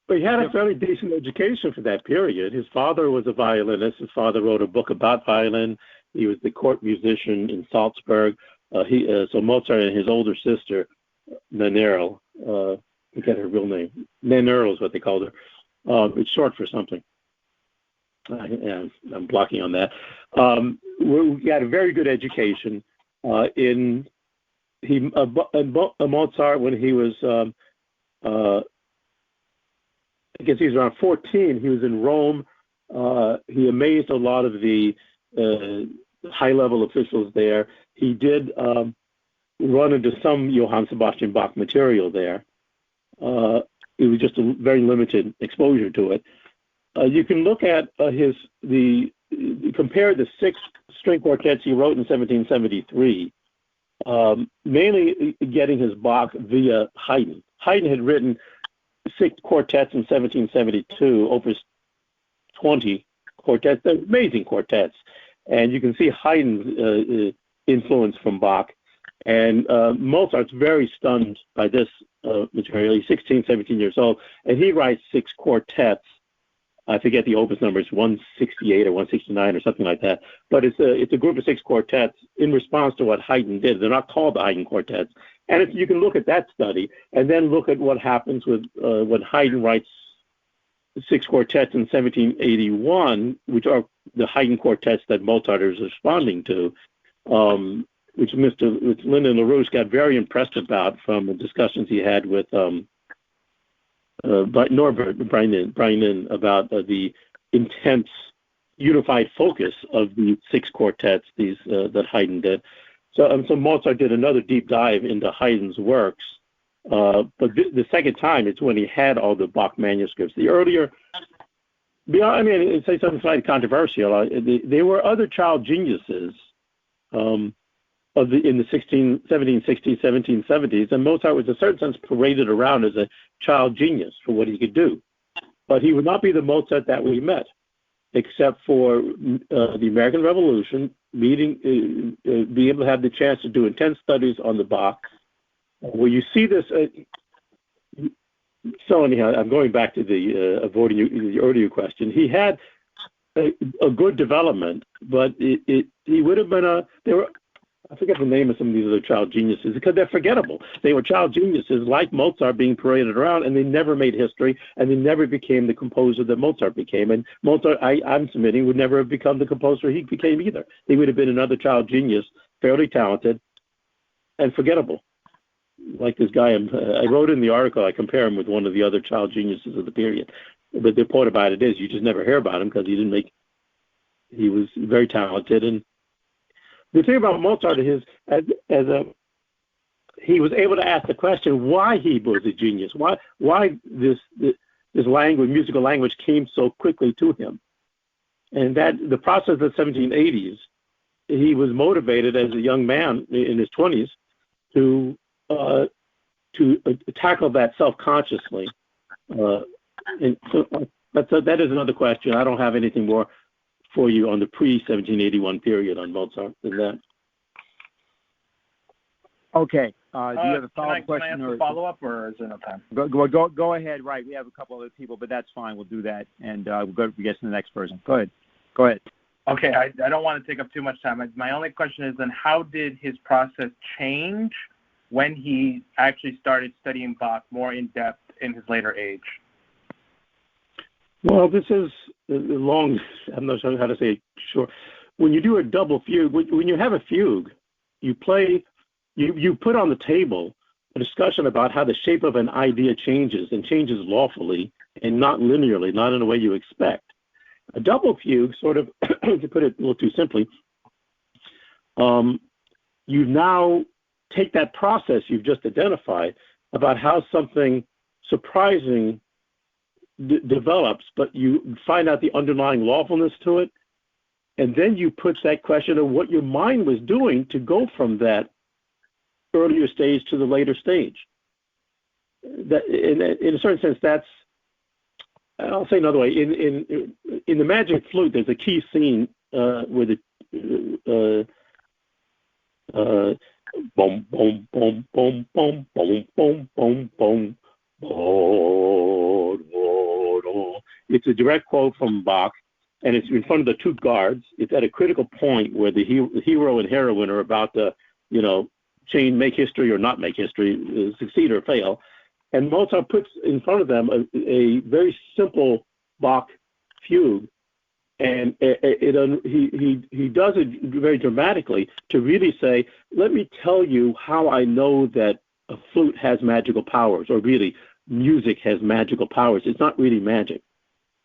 But he had a fairly decent education for that period. His father was a violinist. His father wrote a book about violin. He was the court musician in Salzburg. So Mozart and his older sister, Nannerl, I forget her real name. Nannerl is what they called her. It's short for something. I'm blocking on that. We had a very good education. Mozart, when he was, I guess he was around 14, he was in Rome. He amazed a lot of the high-level officials there. He did run into some Johann Sebastian Bach material there. It was just a very limited exposure to it. You can look at compare the 6 string quartets he wrote in 1773, mainly getting his Bach via Haydn. Haydn had written 6 quartets in 1772, opus 20 quartets. They're amazing quartets. And you can see Haydn's influence from Bach. And Mozart's very stunned by this material. He's 16, 17 years old, and he writes 6 quartets. I forget the opus numbers, 168 or 169 or something like that. But it's a group of 6 quartets in response to what Haydn did. They're not called the Haydn quartets. And you can look at that study and then look at what happens with when Haydn writes 6 quartets in 1781, which are the Haydn quartets that Mozart is responding to, which Lyndon LaRouche got very impressed about from the discussions he had with Norbert Breinen about the intense unified focus of the 6 quartets that Haydn did. So Mozart did another deep dive into Haydn's works, but the second time it's when he had all the Bach manuscripts. The earlier, say something slightly controversial, there were other child geniuses in the 1760s, 1770s, and Mozart was in a certain sense paraded around as a child genius for what he could do. But he would not be the Mozart that we met, except for the American Revolution, being able to have the chance to do intense studies on the Bach, where you see this. So anyhow, I'm going back to the avoiding the earlier question. He had a good development, but he would have been I forget the name of some of these other child geniuses because they're forgettable. They were child geniuses like Mozart being paraded around, and they never made history, and they never became the composer that Mozart became. And Mozart, I'm submitting, would never have become the composer he became either. He would have been another child genius, fairly talented, and forgettable. like this guy. I wrote in the article, I compare him with one of the other child geniuses of the period. But the point about it is you just never hear about him because he was very talented. And the thing about Mozart is he was able to ask the question why he was a genius, why this language, musical language, came so quickly to him. And that the process of the 1780s, he was motivated as a young man in his 20s to tackle that self-consciously. And so that is another question. I don't have anything more for you on the pre-1781 period on Mozart than that. Okay. Do you have a follow-up question? Can I ask a follow-up, or is there no time? Go ahead. Right. We have a couple other people, but that's fine. We'll do that, and we'll go to the next person. Go ahead. Okay. I don't want to take up too much time. My only question is then, how did his process change when he actually started studying Bach more in depth in his later age? Well, this is long. I'm not sure how to say it. Sure. When you do a double fugue, when you have a fugue, you play. You put on the table a discussion about how the shape of an idea changes, and changes lawfully and not linearly, not in a way you expect. A double fugue, sort of, to put it a little too simply, you now take that process you've just identified about how something surprising develops, but you find out the underlying lawfulness to it, and then you put that question of what your mind was doing to go from that earlier stage to the later stage. That, in a certain sense, that's, I'll say another way. In the Magic Flute, there's a key scene where the boom, boom, boom, boom, boom, boom, boom, boom, boom, boom. It's a direct quote from Bach, and it's in front of the two guards. It's at a critical point where the hero and heroine are about to, make history or not make history, succeed or fail. And Mozart puts in front of them a very simple Bach fugue, and he does it very dramatically to really say, let me tell you how I know that a flute has magical powers, or really music has magical powers. It's not really magic.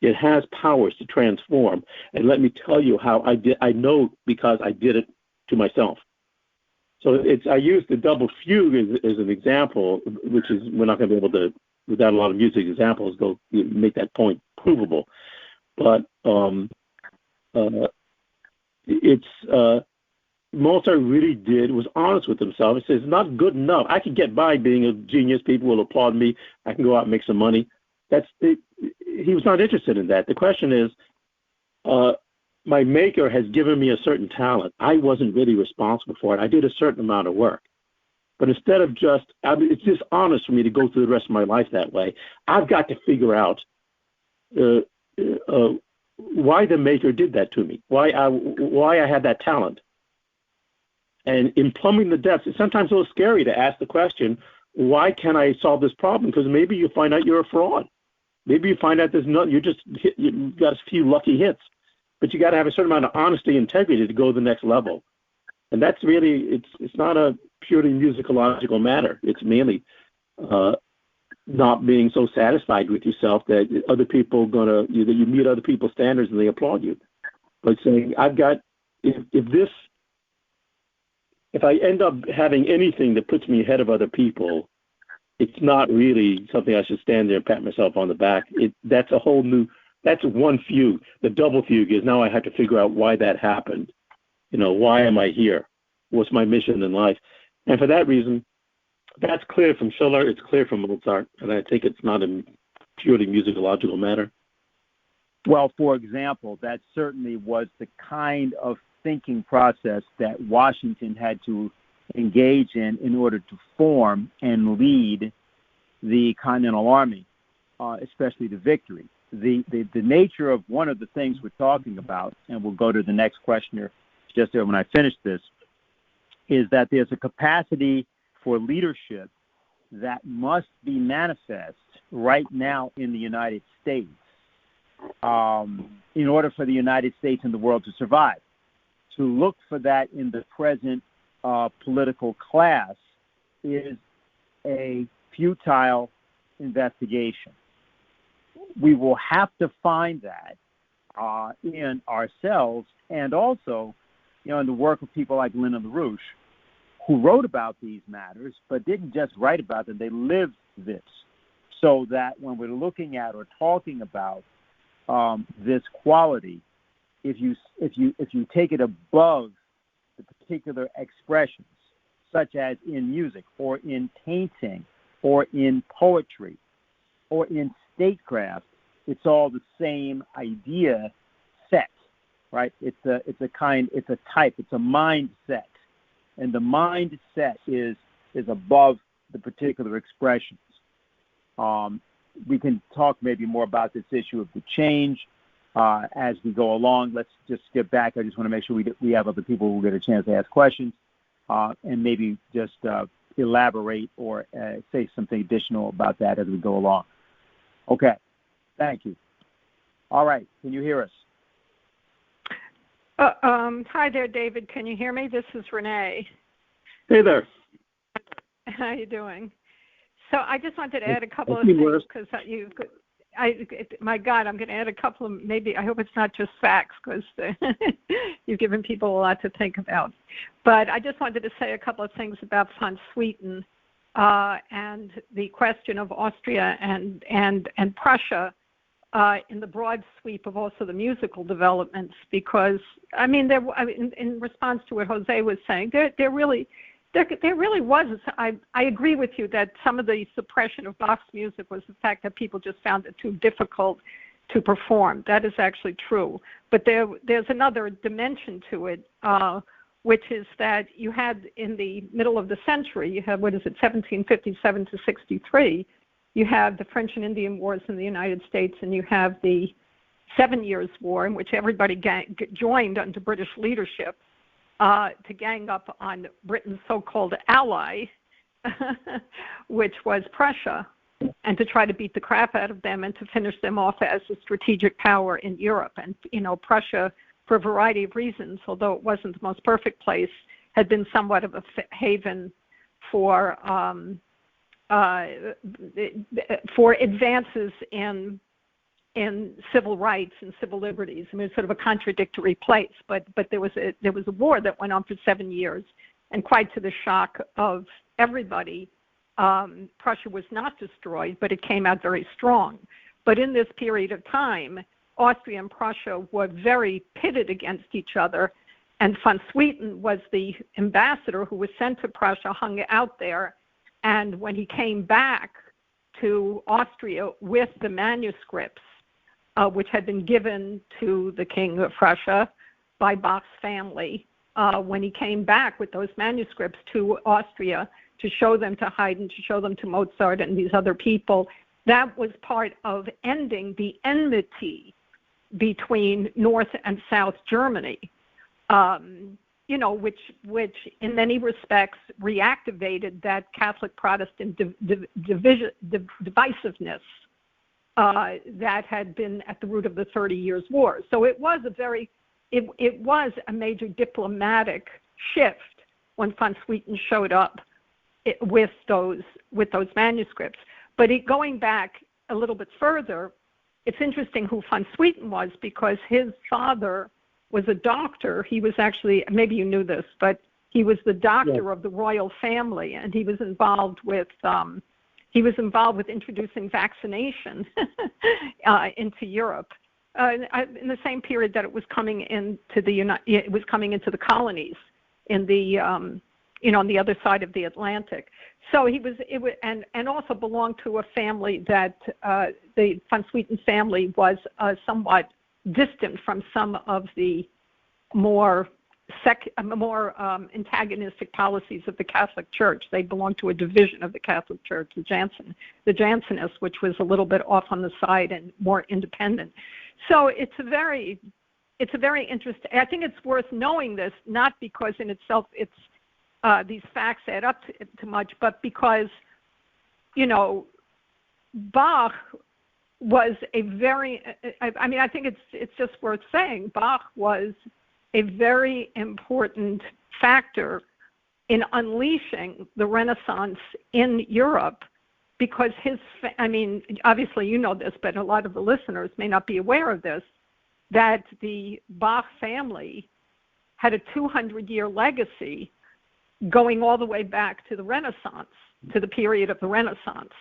It has powers to transform, and let me tell you how I know because I did it to myself. So I use the double fugue as an example, which is, we're not going to be able to, without a lot of music examples, make that point provable. But Mozart really was honest with himself. He says, it's not good enough. I can get by being a genius. People will applaud me. I can go out and make some money. He was not interested in that. The question is, my maker has given me a certain talent. I wasn't really responsible for it. I did a certain amount of work. But instead of it's dishonest for me to go through the rest of my life that way. I've got to figure out why the maker did that to me, why I had that talent. And in plumbing the depths, it's sometimes a little scary to ask the question, why can't I solve this problem? Because maybe you find out you're a fraud. Maybe you find out you've got a few lucky hits. But you got to have a certain amount of honesty and integrity to go to the next level. And that's really, it's not a purely musicological matter. It's mainly not being so satisfied with yourself that other people that you meet other people's standards and they applaud you. But saying, if I end up having anything that puts me ahead of other people, it's not really something I should stand there and pat myself on the back. That's one fugue. The double fugue is now I have to figure out why that happened. Why am I here? What's my mission in life? And for that reason, that's clear from Schiller, it's clear from Mozart, and I think it's not a purely musicological matter. Well, for example, that certainly was the kind of thinking process that Washington had to engage in order to form and lead the Continental Army, especially the victory. The nature of one of the things we're talking about, and we'll go to the next questioner just there when I finish this, is that there's a capacity for leadership that must be manifest right now in the United States in order for the United States and the world to survive. To look for that in the present political class is a futile investigation. We will have to find that in ourselves, and also, in the work of people like Lynn LaRouche, who wrote about these matters, but didn't just write about them, they lived this. So that when we're looking at or talking about this quality, if you take it above the particular expressions, such as in music or in painting or in poetry or in statecraft, it's all the same idea set, right? It's a type, it's a mindset, and the mindset is above the particular expressions. We can talk maybe more about this issue of the change as we go along. Let's just skip back. I just want to make sure we have other people who get a chance to ask questions, and maybe just elaborate or say something additional about that as we go along. Okay, thank you. All right, can you hear us? Hi there, David. Can you hear me? This is Renee. Hey there. How are you doing? So I just wanted to add a couple of things because my God, I'm going to add a couple of, maybe, I hope it's not just facts because you've given people a lot to think about. But I just wanted to say a couple of things about von Swieten and the question of Austria and Prussia in the broad sweep of also the musical developments, because, in response to what Jose was saying, there really was. I agree with you that some of the suppression of Bach's music was the fact that people just found it too difficult to perform. That is actually true. But there's another dimension to it, which is that you had in the middle of the century, you had, 1757 to 63, you have the French and Indian Wars in the United States, and you have the 7 Years' War, in which everybody joined under British leadership to gang up on Britain's so-called ally, which was Prussia, and to try to beat the crap out of them and to finish them off as a strategic power in Europe. And, Prussia, for a variety of reasons, although it wasn't the most perfect place, had been somewhat of a haven for advances in civil rights and civil liberties. It's sort of a contradictory place, but there was a war that went on for 7 years, and quite to the shock of everybody, Prussia was not destroyed, but it came out very strong. But in this period of time, Austria and Prussia were very pitted against each other, and von Swieten was the ambassador who was sent to Prussia, hung out there, and when he came back to Austria with the manuscripts, which had been given to the King of Prussia by Bach's family, when he came back with those manuscripts to Austria to show them to Haydn, to show them to Mozart and these other people, that was part of ending the enmity between North and South Germany, which in many respects reactivated that Catholic-Protestant divisiveness that had been at the root of the 30 Years' War. So it was a major diplomatic shift when von Swieten showed up with those manuscripts. But going back a little bit further, it's interesting who von Swieten was, because his father was a doctor. He was actually, maybe you knew this, but he was the doctor of the royal family, and he was involved with introducing vaccination into Europe in the same period that it was coming into the colonies in the on the other side of the Atlantic. So and also belonged to a family that the von Swieten family was somewhat distant from some of the more antagonistic policies of the Catholic Church. They belonged to a division of the Catholic Church, the Jansenists, which was a little bit off on the side and more independent. So it's a very interesting. I think it's worth knowing this, not because in itself it's these facts add up to much, but because Bach was a very. I think it's just worth saying Bach was a very important factor in unleashing the Renaissance in Europe, because obviously you know this, but a lot of the listeners may not be aware of this, that the Bach family had a 200-year legacy going all the way back to the Renaissance, to the period of the Renaissance.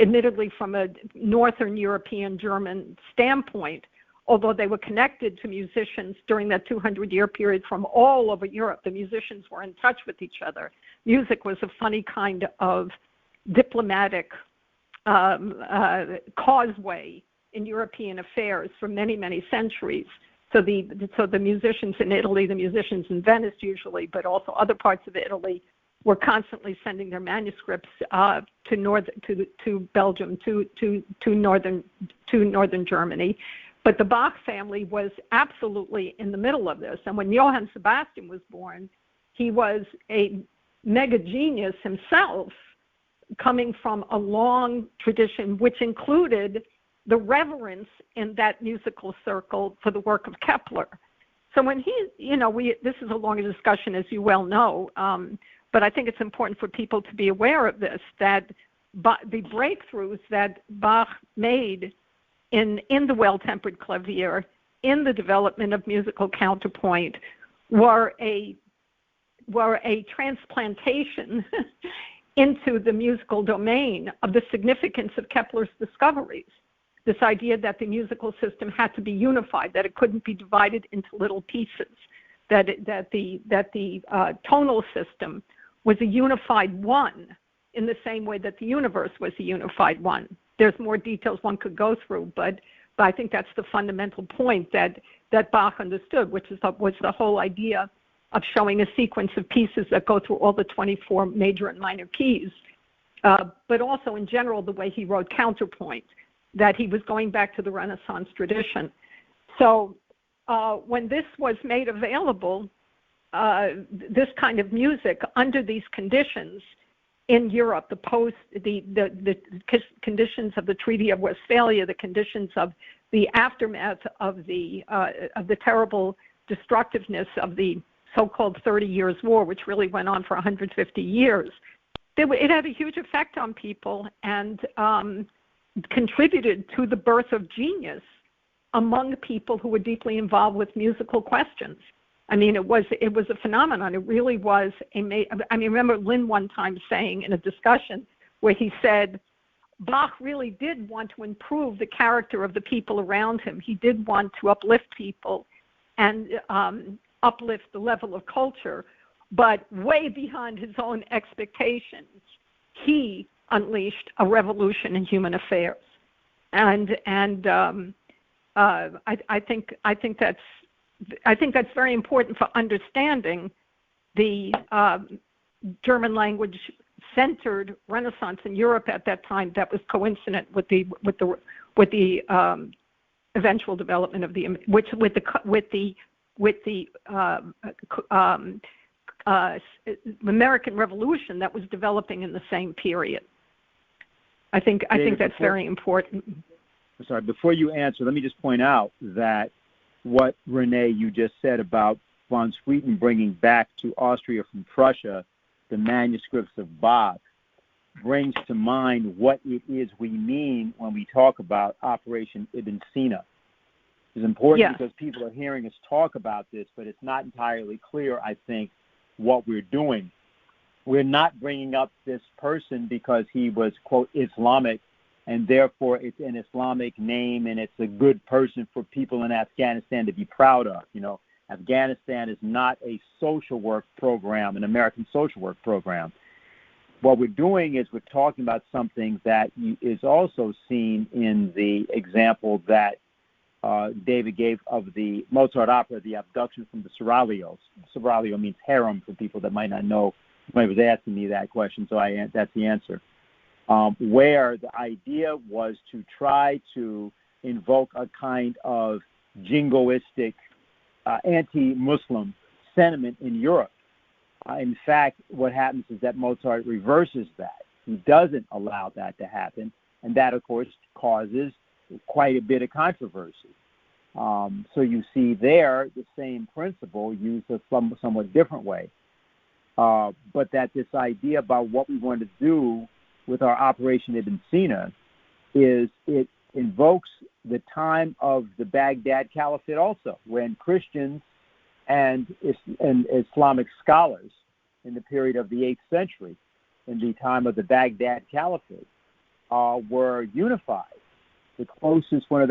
Admittedly, from a Northern European German standpoint, although they were connected to musicians during that 200-year period from all over Europe, the musicians were in touch with each other. Music was a funny kind of diplomatic causeway in European affairs for many, many centuries. So the musicians in Italy, the musicians in Venice usually, but also other parts of Italy, were constantly sending their manuscripts to Belgium, to northern Germany. But the Bach family was absolutely in the middle of this. And when Johann Sebastian was born, he was a mega genius himself, coming from a long tradition which included the reverence in that musical circle for the work of Kepler. So when this is a longer discussion, as you well know, but I think it's important for people to be aware of this, that the breakthroughs that Bach made in the well-tempered clavier, in the development of musical counterpoint, were a transplantation into the musical domain of the significance of Kepler's discoveries. This idea that the musical system had to be unified, that it couldn't be divided into little pieces, that the tonal system was a unified one in the same way that the universe was a unified one. There's more details one could go through, but I think that's the fundamental point that Bach understood, which was the whole idea of showing a sequence of pieces that go through all the 24 major and minor keys, but also in general the way he wrote counterpoint, that he was going back to the Renaissance tradition. So when this was made available, this kind of music under these conditions in Europe, the conditions of the Treaty of Westphalia, the conditions of the aftermath of the terrible destructiveness of the so-called 30 Years' War, which really went on for 150 years, it had a huge effect on people and contributed to the birth of genius among people who were deeply involved with musical questions. I mean, it was a phenomenon. It really was I remember Lynn one time saying in a discussion where he said Bach really did want to improve the character of the people around him. He did want to uplift people and uplift the level of culture, but way beyond his own expectations, he unleashed a revolution in human affairs. And I think that's very important for understanding the German language centered Renaissance in Europe at that time. That was coincident with the eventual development of the American Revolution that was developing in the same period. I think that's very important. Sorry, before you answer, let me just point out that what, Renee, you just said about von Swieten bringing back to Austria from Prussia the manuscripts of Bach brings to mind what it is we mean when we talk about Operation Ibn Sina. It's important because people are hearing us talk about this, but it's not entirely clear, I think, what we're doing. We're not bringing up this person because he was, quote, Islamic, and therefore it's an Islamic name and it's a good person for people in Afghanistan to be proud of. You know, Afghanistan is not a social work program, an American social work program. What we're doing is we're talking about something that is also seen in the example that David gave of the Mozart opera, The Abduction from the Seraglios. Seraglio means harem for people that might not know. Somebody was asking me that question, so that's the answer. Where the idea was to try to invoke a kind of jingoistic, anti-Muslim sentiment in Europe. In fact, what happens is that Mozart reverses that. He doesn't allow that to happen, and that, of course, causes quite a bit of controversy. So you see there the same principle used a somewhat different way. but that this idea about what we want to do with our Operation Ibn Sina is it invokes the time of the Baghdad Caliphate also, when Christians and Islamic scholars in the period of the 8th century, in the time of the Baghdad Caliphate, were unified. That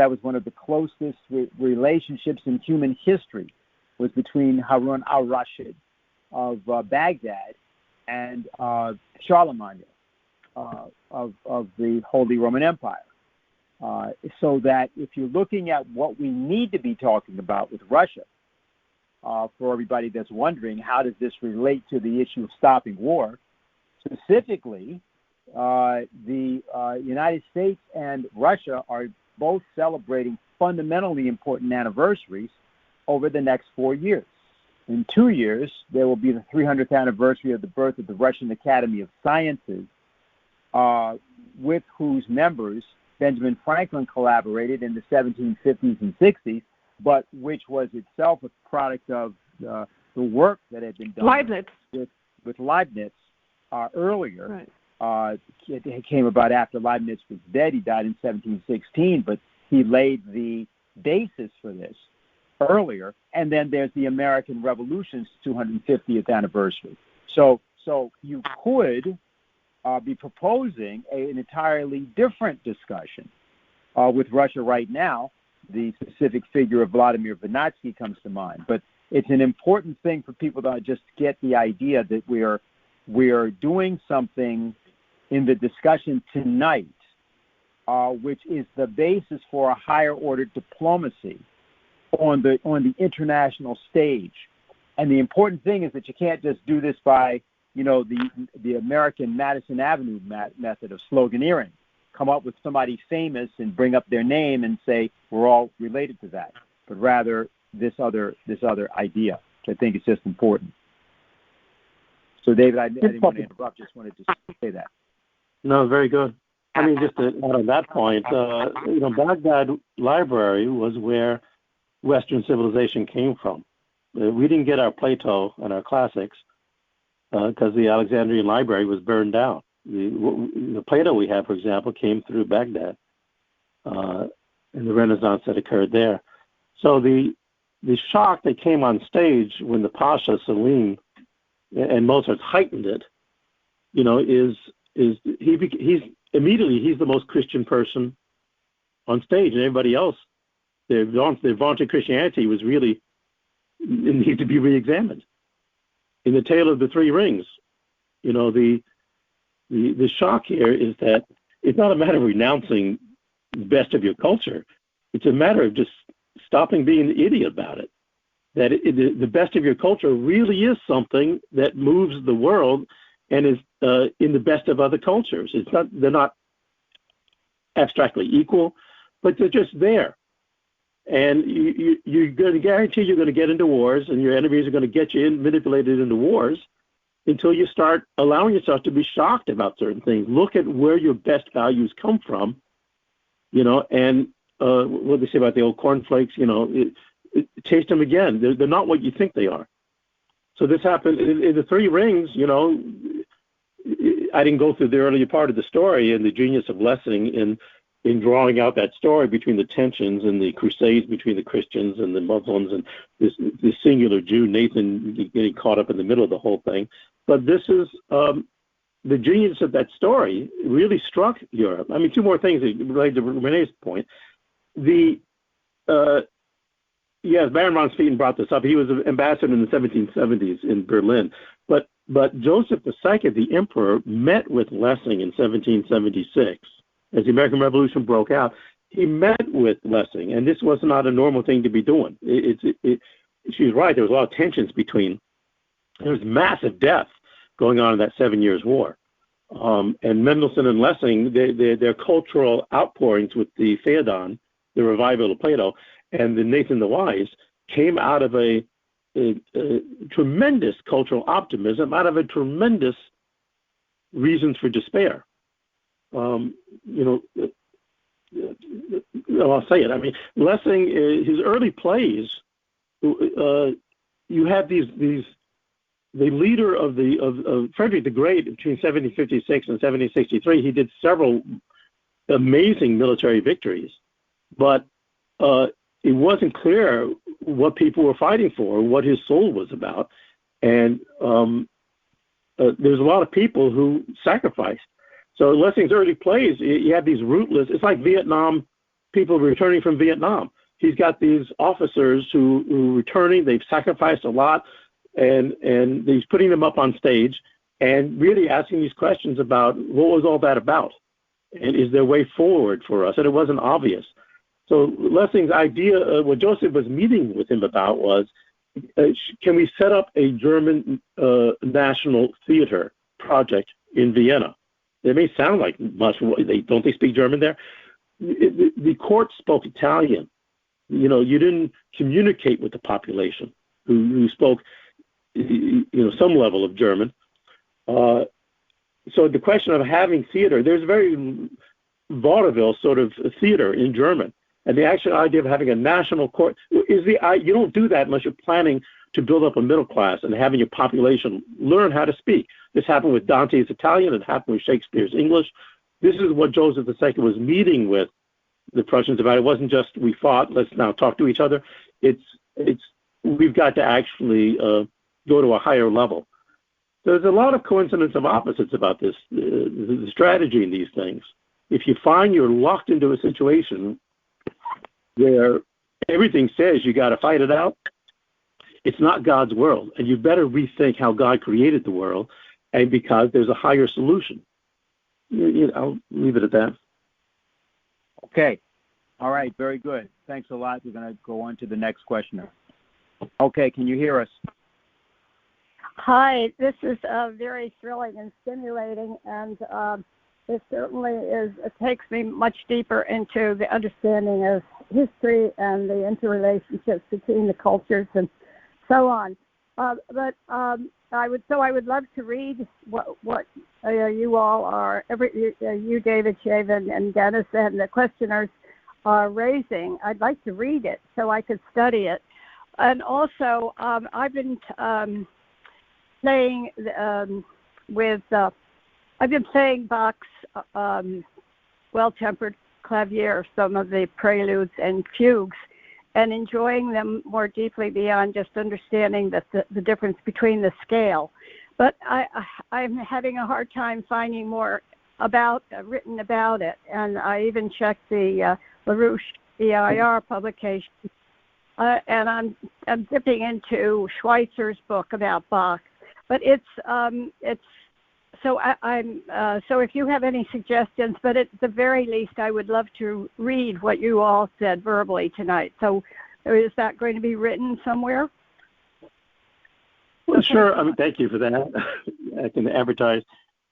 was one of the closest relationships in human history, was between Harun al-Rashid of Baghdad and Charlemagne of the Holy Roman Empire. So that if you're looking at what we need to be talking about with Russia, for everybody that's wondering, how does this relate to the issue of stopping war? Specifically, the United States and Russia are both celebrating fundamentally important anniversaries over the next 4 years. In 2 years, there will be the 300th anniversary of the birth of the Russian Academy of Sciences, with whose members Benjamin Franklin collaborated in the 1750s and 60s, but which was itself a product of the work that had been done with Leibniz earlier. Right. It came about after Leibniz was dead. He died in 1716, but he laid the basis for this earlier. And then there's the American Revolution's 250th anniversary. So you could be proposing an entirely different discussion with Russia right now. The specific figure of Vladimir Vernadsky comes to mind. But it's an important thing for people to just get the idea that we are doing something in the discussion tonight, which is the basis for a higher order diplomacy on the international stage. And the important thing is that you can't just do this by, the American Madison Avenue method of sloganeering. Come up with somebody famous and bring up their name and say we're all related to that, but rather this other idea. I think it's just important. So, David, I didn't want to interrupt. Just wanted to say that. No, very good. I mean, just to add on that point, Baghdad Library was where Western civilization came from. We didn't get our Plato and our classics because the Alexandrian Library was burned down. The Plato we have, for example, came through Baghdad and the Renaissance that occurred there. So the shock that came on stage when the Pasha, Selim, and Mozart heightened it, is he's the most Christian person on stage, and everybody else, their vaunted Christianity was really need to be re-examined. In the Tale of the Three Rings, the shock here is that it's not a matter of renouncing the best of your culture. It's a matter of just stopping being an idiot about it. That the best of your culture really is something that moves the world and is in the best of other cultures. They're not abstractly equal, but they're just there. And you're going to guarantee you're going to get into wars, and your enemies are going to get you manipulated into wars until you start allowing yourself to be shocked about certain things. Look at where your best values come from, and what they say about the old cornflakes, taste them again. They're not what you think they are. So this happened in the Three Rings, I didn't go through the earlier part of the story and the genius of Lessing in drawing out that story between the tensions and the crusades between the Christians and the Muslims and this singular Jew, Nathan, getting caught up in the middle of the whole thing. But this is the genius of that story really struck Europe. I mean, two more things related to Renee's point. Baron von Swieten brought this up. He was an ambassador in the 1770s in Berlin. But Joseph II, the emperor, met with Lessing in 1776. As the American Revolution broke out, he met with Lessing, and this was not a normal thing to be doing. She's right. There was a lot of tensions between. There was massive death going on in that 7 Years' War. And Mendelssohn and Lessing, their cultural outpourings with the Phaedon, the revival of Plato, and the Nathan the Wise came out of a tremendous cultural optimism, out of a tremendous reasons for despair. I'll say it. I mean, Lessing, his early plays, you have these the leader of Frederick the Great between 1756 and 1763, he did several amazing military victories, but it wasn't clear what people were fighting for, what his soul was about, and there's a lot of people who sacrificed. So Lessing's early plays, you have these rootless. It's like Vietnam, people returning from Vietnam. He's got these officers who returning. They've sacrificed a lot, and he's putting them up on stage and really asking these questions about what was all that about, and is there a way forward for us? And it wasn't obvious. So Lessing's idea, what Joseph was meeting with him about was, can we set up a German national theater project in Vienna? It may sound like much. Don't they speak German there? The court spoke Italian. You know, you didn't communicate with the population who spoke, some level of German. So the question of having theater, there's very vaudeville sort of theater in German. And the actual idea of having a national court is you don't do that unless you're planning to build up a middle class and having your population learn how to speak. This happened with Dante's Italian. It happened with Shakespeare's English. This is what Joseph II was meeting with the Prussians about. It wasn't just we fought, let's now talk to each other. It's we've got to actually go to a higher level. There's a lot of coincidence of opposites about this, the strategy in these things. If you find you're locked into a situation where everything says you got to fight it out, it's not God's world, and you better rethink how God created the world, and because there's a higher solution. I'll leave it at that. Okay. All right. Very good. Thanks a lot. We're going to go on to the next questioner. Okay. Can you hear us? Hi. This is very thrilling and stimulating, and it certainly is. It takes me much deeper into the understanding of history and the interrelationships between the cultures and so on. But I would love to read what you all are, you, David, Shavin, and Dennis, and the questioners are raising. I'd like to read it so I could study it. And also, I've been playing I've been playing Bach's well-tempered clavier, some of the preludes and fugues, and enjoying them more deeply beyond just understanding the difference between the scale. But I'm having a hard time finding more written about it, and I even checked the LaRouche EIR publication, and I'm dipping into Schweitzer's book about Bach. But so so if you have any suggestions, but at the very least, I would love to read what you all said verbally tonight. So is that going to be written somewhere? Well, sure. I mean, thank you for that. I can advertise.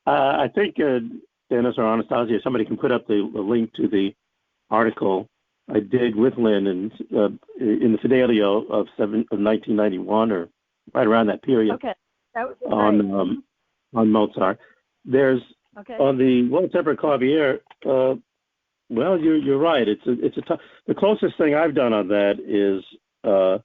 I think Dennis or Anastasia, somebody can put up the link to the article I did with Lynn in the Fidelio of 1991, or right around that period. Okay, that would be great. On Mozart. There's on the well-tempered clavier. Well, you're right. It's a tough. The closest thing I've done on that is I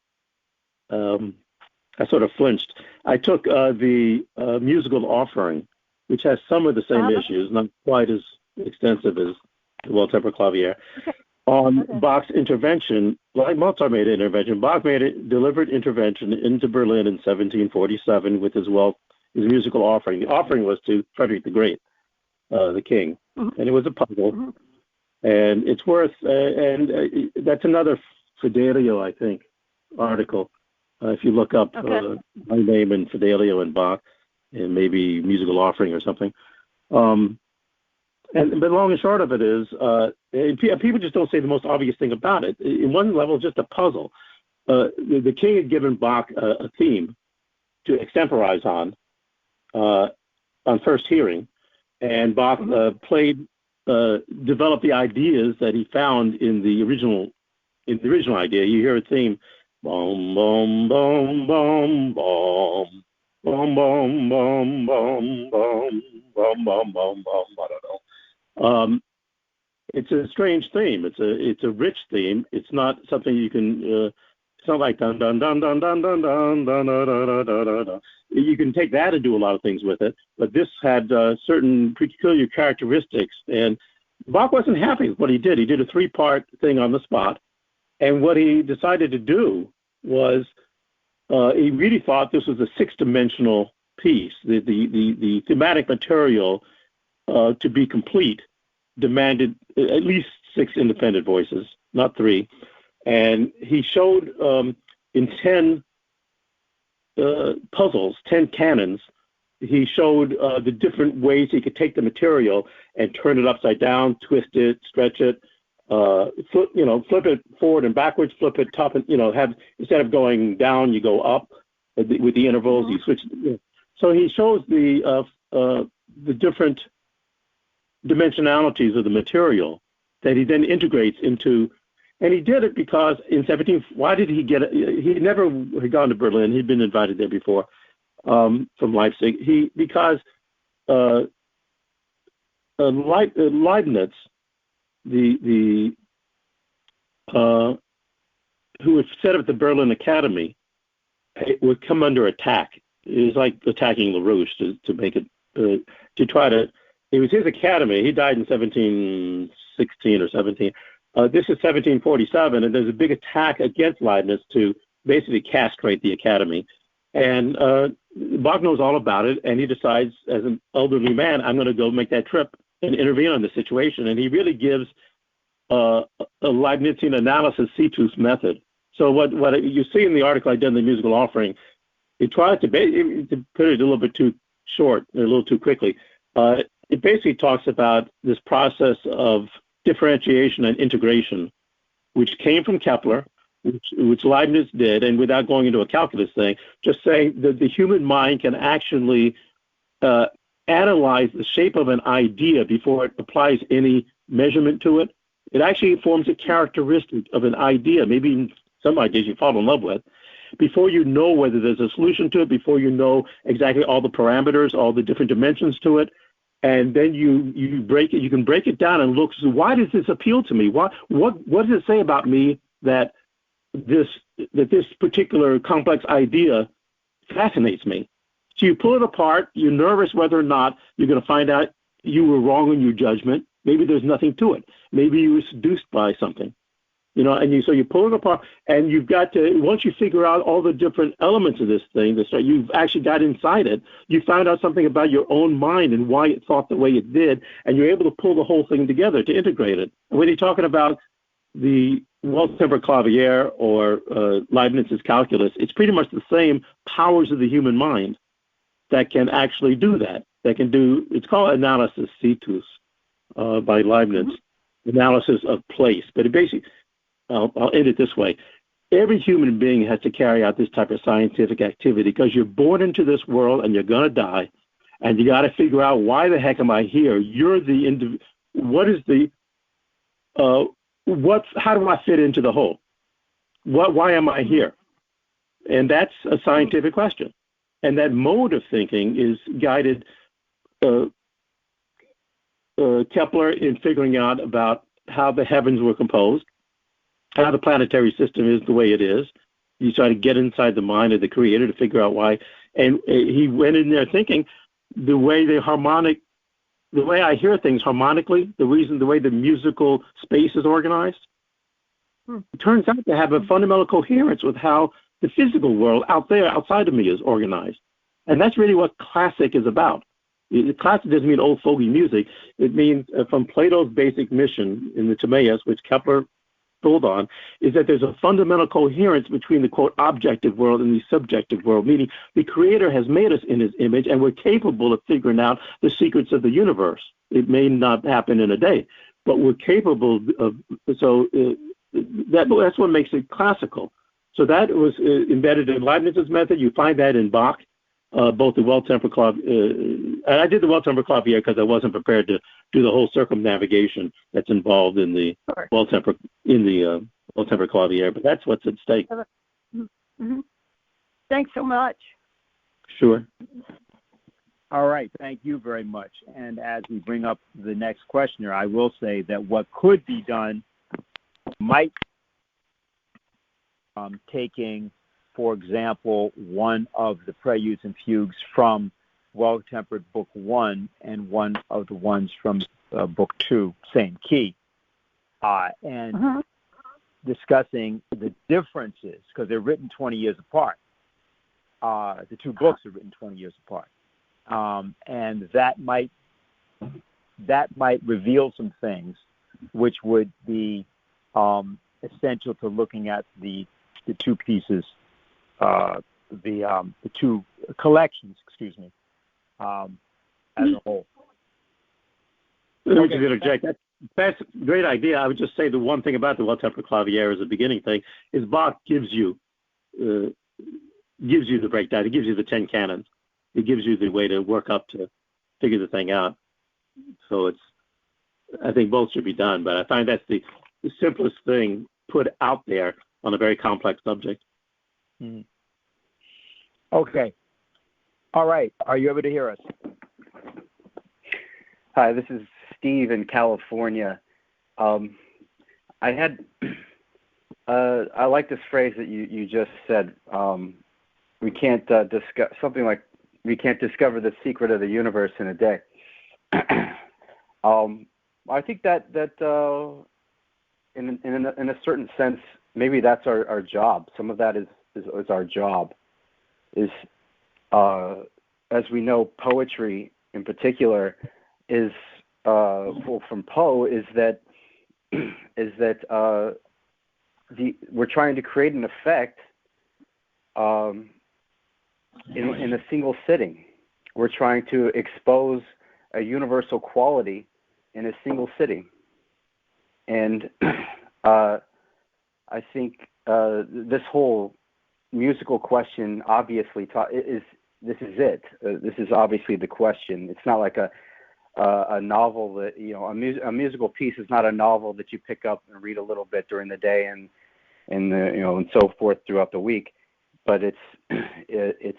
sort of flinched. I took the musical offering, which has some of the same issues, not quite as extensive as the well-tempered clavier. On Bach's intervention, like Mozart made an intervention, Bach made a deliberate intervention into Berlin in 1747 with his musical offering. The offering was to Frederick the Great, the king, and it was a puzzle. And it's worth, and that's another Fidelio, I think, article. If you look up my name and Fidelio and Bach, and maybe musical offering or something. But long and short of it is, people just don't say the most obvious thing about it. In one level, it's just a puzzle. The king had given Bach a theme to extemporize on first hearing, and Bach developed the ideas that he found in the original idea. You hear a theme, boom, boom, boom, boom, boom, boom, boom, boom, boom, boom, boom, boom, boom, boom. I don't know. It's a strange theme. It's a rich theme. It's not something you can sound like dun dun dun dun dun dun dun dun dun dun dun dun dun. You can take that and do a lot of things with it, but this had certain peculiar characteristics, and Bach wasn't happy with what he did. He did a 3-part thing on the spot, and what he decided to do was he really thought this was a 6-dimensional piece. The thematic material to be complete demanded at least 6 independent voices, not 3. And he showed in 10 puzzles, 10 canons, he showed the different ways he could take the material and turn it upside down, twist it, stretch it, flip it forward and backwards, flip it top and, have, instead of going down, you go up with the intervals, you switch. So he shows the different dimensionalities of the material that he then integrates into. And he did it because why did he get it? He never had gone to Berlin. He'd been invited there before from Leipzig. Because Leibniz, who had set up the Berlin Academy, it would come under attack. It was like attacking LaRouche to make it, to try to, it was his academy. He died in 1716 or 17. This is 1747, and there's a big attack against Leibniz to basically castrate the academy. And Bach knows all about it, and he decides, as an elderly man, I'm going to go make that trip and intervene on the situation. And he really gives a Leibnizian analysis situs method. So what you see in the article I did in the Musical Offering, he tries to put it a little bit too short, a little too quickly. It basically talks about this process of differentiation and integration, which came from Kepler, which Leibniz did, and without going into a calculus thing, just saying that the human mind can actually analyze the shape of an idea before it applies any measurement to it. It actually forms a characteristic of an idea, maybe some ideas you fall in love with, before you know whether there's a solution to it, before you know exactly all the parameters, all the different dimensions to it. And then you break it. You can break it down and look. So why does this appeal to me? What does it say about me that this particular complex idea fascinates me? So you pull it apart. You're nervous whether or not you're going to find out you were wrong in your judgment. Maybe there's nothing to it. Maybe you were seduced by something, so you pull it apart, and you've got to, once you figure out all the different elements of this thing, you've actually got inside it, you found out something about your own mind and why it thought the way it did, and you're able to pull the whole thing together to integrate it. And when you're talking about the well-tempered clavier or Leibniz's calculus, it's pretty much the same powers of the human mind that can actually do that. It's called analysis situs by Leibniz, analysis of place. But it basically, I'll end it this way. Every human being has to carry out this type of scientific activity because you're born into this world and you're going to die, and you got to figure out, why the heck am I here? You're the how do I fit into the whole? Why am I here? And that's a scientific question. And that mode of thinking is guided Kepler in figuring out about how the heavens were composed, how the planetary system is the way it is. You try to get inside the mind of the creator to figure out why. And he went in there thinking the way I hear things harmonically, the way the musical space is organized, it turns out to have a fundamental coherence with how the physical world out there, outside of me, is organized. And that's really what classic is about. Classic doesn't mean old fogey music. It means from Plato's basic mission in the Timaeus, which Kepler pulled on, is that there's a fundamental coherence between the, quote, objective world and the subjective world, meaning the Creator has made us in His image, and we're capable of figuring out the secrets of the universe. It may not happen in a day, but we're capable of, that's what makes it classical. So that was embedded in Leibniz's method. You find that in Bach, both the well-tempered clavier. I did the well-tempered clavier because I wasn't prepared to do the whole circumnavigation that's involved in the well-tempered clavier. But that's what's at stake. Mm-hmm. Thanks so much. Sure. All right. Thank you very much. And as we bring up the next questioner, I will say that what could be done might taking, for example, one of the preludes and fugues from Well-Tempered Book 1 and one of the ones from Book 2, same key, and discussing the differences, because they're written 20 years apart. The two books are written 20 years apart. And that might reveal some things which would be essential to looking at the two pieces, the two collections, as a whole. Let me just interject. That's a great idea. I would just say the one thing about the Well-Tempered Clavier as a beginning thing is Bach gives you the breakdown. He gives you the 10 canons. It gives you the way to work up to figure the thing out. So I think both should be done, but I find that's the simplest thing put out there on a very complex subject. Mm. Okay. All right. Are you able to hear us? Hi, this is Steve in California. I like this phrase that you just said. We can't discuss something like we can't discover the secret of the universe in a day. I think that in a certain sense, maybe that's our job. Some of that is our job. As we know, poetry in particular is from Poe is that we're trying to create an effect in a single sitting. We're trying to expose a universal quality in a single sitting, and I think this whole musical question obviously this is it. This is obviously the question. It's not like a novel that a musical piece is not a novel that you pick up and read a little bit during the day and so forth throughout the week. But it's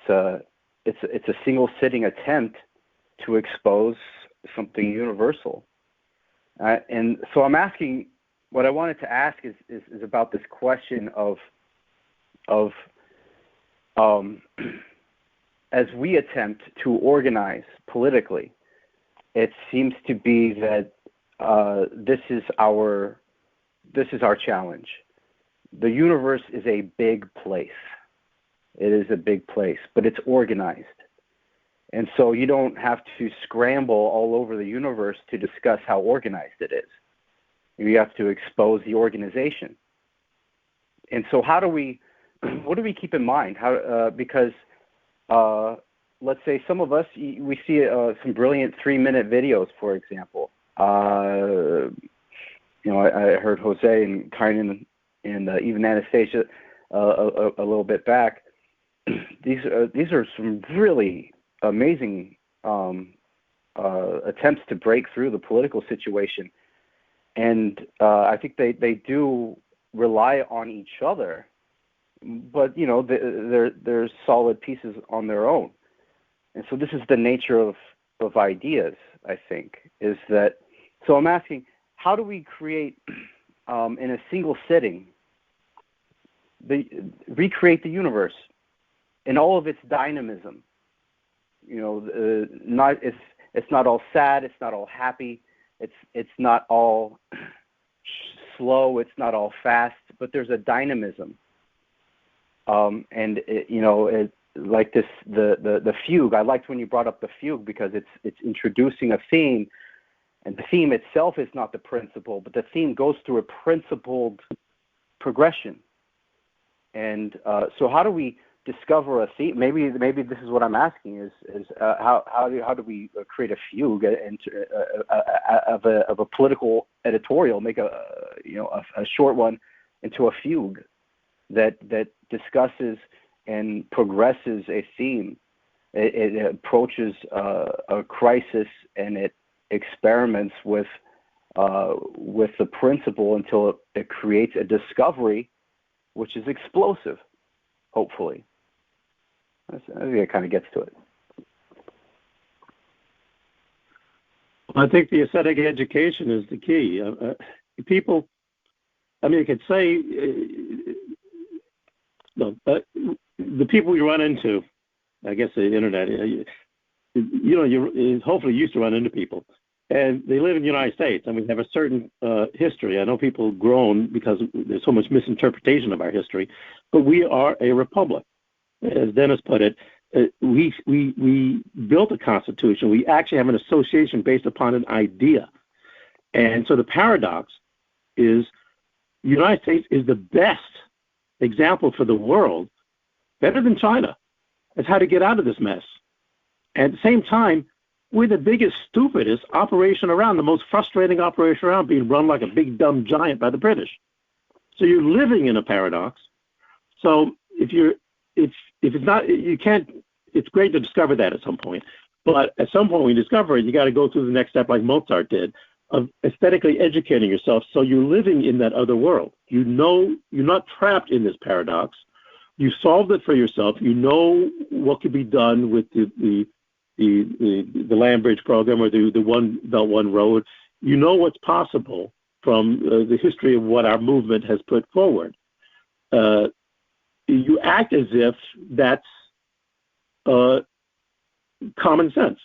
a single sitting attempt to expose something universal. And so I'm asking. What I wanted to ask is about this question of as we attempt to organize politically, it seems to be that this is our challenge. The universe is a big place. It is a big place, but it's organized. And so you don't have to scramble all over the universe to discuss how organized it is. You have to expose the organization. And so what do we keep in mind? Because let's say some of us, we see some brilliant 3-minute videos, for example. I heard Jose and Kynan and even Anastasia a little bit back. These are some really amazing attempts to break through the political situation, and I think they do rely on each other, but they're solid pieces on their own. And so this is the nature of ideas, I think, is that. So I'm asking, how do we create in a single sitting recreate the universe in all of its dynamism? It's not all sad, it's not all happy, it's not all slow, it's not all fast, but there's a dynamism. Like this, the fugue. I liked when you brought up the fugue because it's introducing a theme, and the theme itself is not the principle, but the theme goes through a principled progression. And so, how do we discover a theme? Maybe this is what I'm asking: is how do we create a fugue of a political editorial, make a short one into a fugue that discusses and progresses a theme. It approaches a crisis, and it experiments with the principle until it creates a discovery, which is explosive, hopefully. I think it kind of gets to it. I think the aesthetic education is the key. People, you could say No, the people you run into, I guess the internet, you're hopefully used to run into people. And they live in the United States, and we have a certain history. I know people groan because there's so much misinterpretation of our history, but we are a republic. As Dennis put it, we built a constitution. We actually have an association based upon an idea. And so the paradox is the United States is the best example for the world, better than China, as how to get out of this mess. At the same time, we're the biggest, stupidest operation around, the most frustrating operation around, being run like a big, dumb giant by the British. So you're living in a paradox. So if it's not, you can't, it's great to discover that at some point. But at some point when you discover it, you got to go through the next step like Mozart did, of aesthetically educating yourself so you're living in that other world. You know you're not trapped in this paradox. You solved it for yourself. You know what could be done with the land bridge program or the One Belt, One Road. You know what's possible from the history of what our movement has put forward. You act as if that's common sense.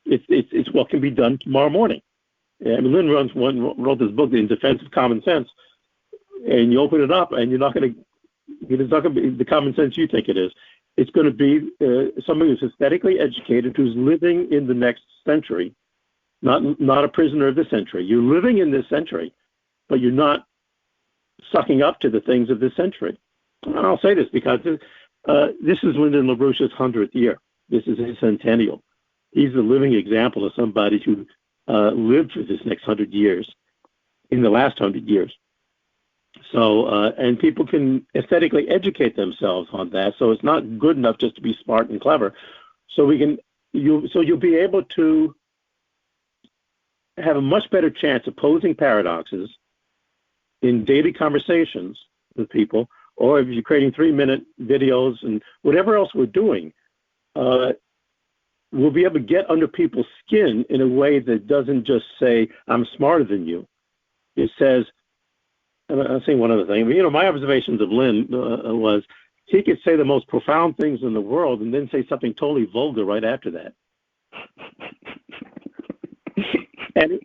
It's what can be done tomorrow morning. I mean, Lynn wrote this book, In Defense of Common Sense, and you open it up, and it's not going to be the common sense you think it is. It's going to be somebody who's aesthetically educated, who's living in the next century, not a prisoner of this century. You're living in this century, but you're not sucking up to the things of this century. And I'll say this because this is Lyndon LaRouche's 100th year. This is his centennial. He's a living example of somebody who lived for this next 100 years, in the last 100 years. So, and people can aesthetically educate themselves on that. So it's not good enough just to be smart and clever. So you'll be able to have a much better chance of posing paradoxes in daily conversations with people, or if you're creating 3-minute videos and whatever else we're doing, we'll be able to get under people's skin in a way that doesn't just say, I'm smarter than you. It says, and I'll say one other thing. My observations of Lynn was he could say the most profound things in the world and then say something totally vulgar right after that. and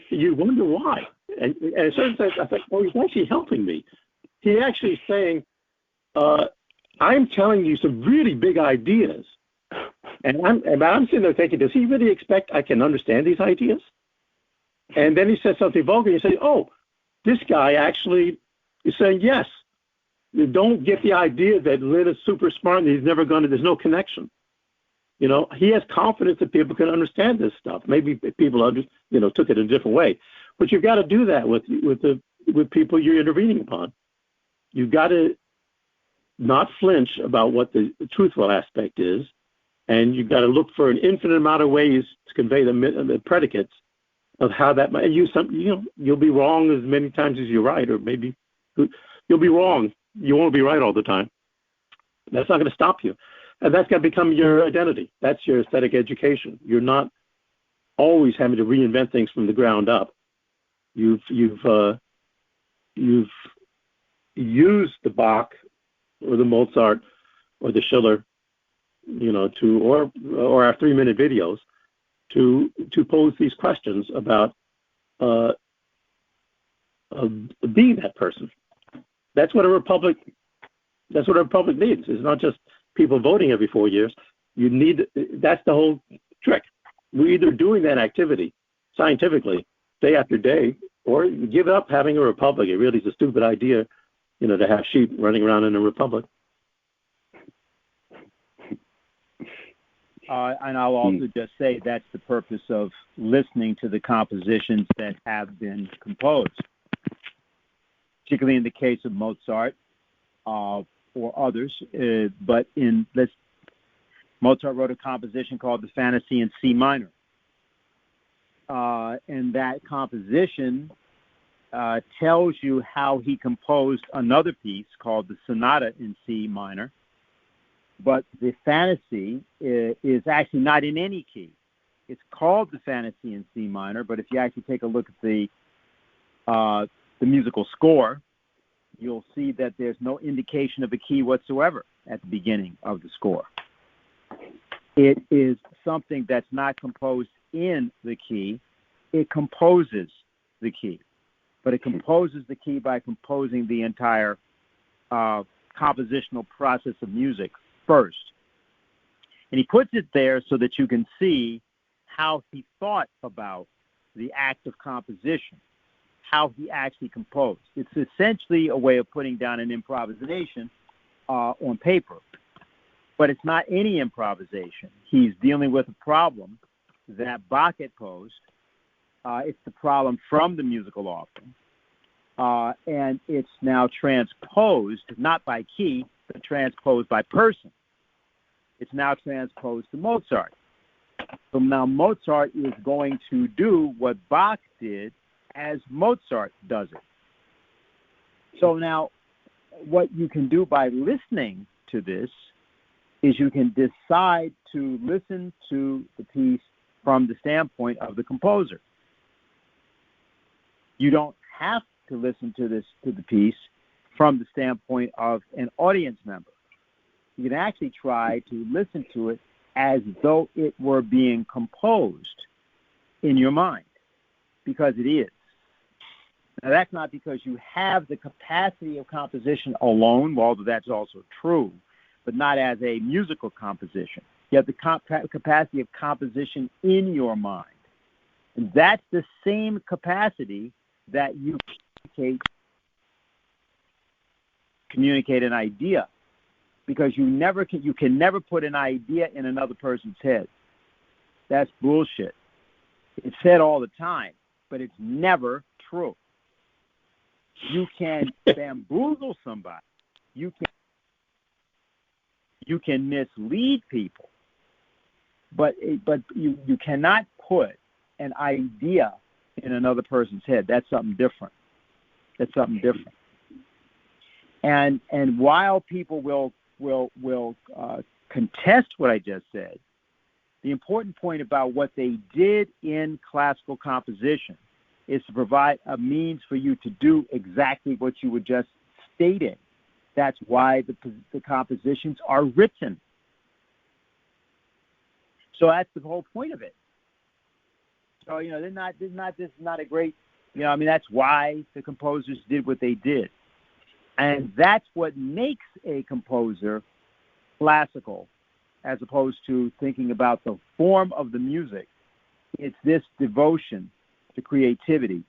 you wonder why. And at a certain sense, I thought, well, he's actually helping me. He's actually saying, I'm telling you some really big ideas. And I'm sitting there thinking, does he really expect I can understand these ideas? And then he says something vulgar, and you say, oh, this guy actually is saying yes. You don't get the idea that Lynn is super smart and he's never going to, there's no connection. He has confidence that people can understand this stuff. Maybe people took it a different way. But you've got to do that with people you're intervening upon. You've got to not flinch about what the truthful aspect is, and you've got to look for an infinite amount of ways to convey the predicates of how that might use something. You'll be wrong as many times as you're right, or maybe you'll be wrong. You won't be right all the time. That's not going to stop you, and that's got to become your identity. That's your aesthetic education. You're not always having to reinvent things from the ground up. You've used the Bach or the Mozart or the Schiller, or our 3-minute videos to pose these questions about being that person. That's what a republic needs. It's not just people voting every 4 years. That's the whole trick. We're either doing that activity scientifically day after day, or you give up having a republic. It really is a stupid idea, to have sheep running around in a republic. And I'll also just say that's the purpose of listening to the compositions that have been composed, particularly in the case of Mozart or others. But Mozart wrote a composition called the Fantasy in C minor. And that composition tells you how he composed another piece called the Sonata in C minor. But the fantasy is actually not in any key. It's called the Fantasy in C minor, but if you actually take a look at the musical score, you'll see that there's no indication of a key whatsoever at the beginning of the score. It is something that's not composed in the key. It composes the key. But it composes the key by composing the entire compositional process of music first. And he puts it there so that you can see how he thought about the act of composition, how he actually composed. It's essentially a way of putting down an improvisation on paper, but it's not any improvisation. He's dealing with a problem that Bach had posed. It's the problem from the musical offering, and it's now transposed, not by key, but transposed by person. It's now transposed to Mozart. So now Mozart is going to do what Bach did as Mozart does it. So now what you can do by listening to this is you can decide to listen to the piece from the standpoint of the composer. You don't have to listen to the piece from the standpoint of an audience member. You can actually try to listen to it as though it were being composed in your mind, because it is. Now, that's not because you have the capacity of composition alone, although that's also true, but not as a musical composition. You have the capacity of composition in your mind. And that's the same capacity that you communicate an idea, because you can never put an idea in another person's head. That's bullshit. It's said all the time, but it's never true. You can bamboozle somebody. You can mislead people, but you cannot put an idea in another person's head. That's something different. And while people will contest what I just said, the important point about what they did in classical composition is to provide a means for you to do exactly what you were just stating. That's why the compositions are written. So that's the whole point of it. So, this is not a great, that's why the composers did what they did. And that's what makes a composer classical, as opposed to thinking about the form of the music. It's this devotion to creativity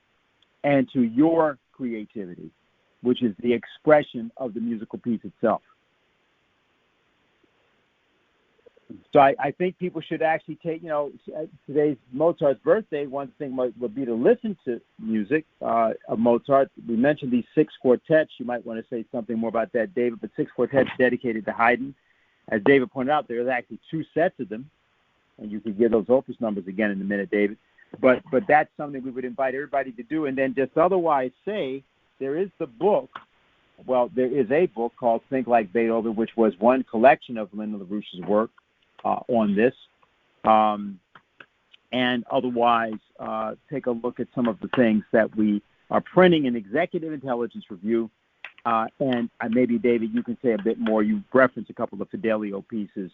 and to your creativity, which is the expression of the musical piece itself. So I think people should actually take, today's Mozart's birthday, one thing would be to listen to music of Mozart. We mentioned these 6 quartets. You might want to say something more about that, David, but 6 quartets dedicated to Haydn. As David pointed out, there's actually 2 sets of them, and you could give those opus numbers again in a minute, David. But that's something we would invite everybody to do, and then just otherwise say there is the book. Well, there is a book called Think Like Beethoven, which was one collection of Linda LaRouche's work on this. And otherwise, take a look at some of the things that we are printing in Executive Intelligence Review. And maybe, David, you can say a bit more. You referenced a couple of Fidelio pieces.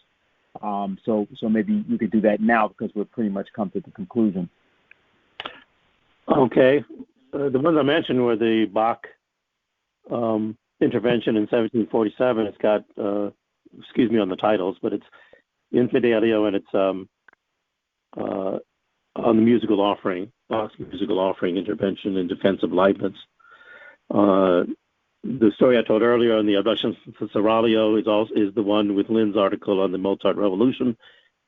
So maybe you could do that now, because we've pretty much come to the conclusion. Okay. The ones I mentioned were the Bach intervention in 1747. It's got, excuse me on the titles, but it's in Fidelio, and it's on the musical offering, Bach's musical offering intervention in defense of Leibniz. The story I told earlier on the Abduction Seraglio is the one with Lynn's article on the Mozart Revolution.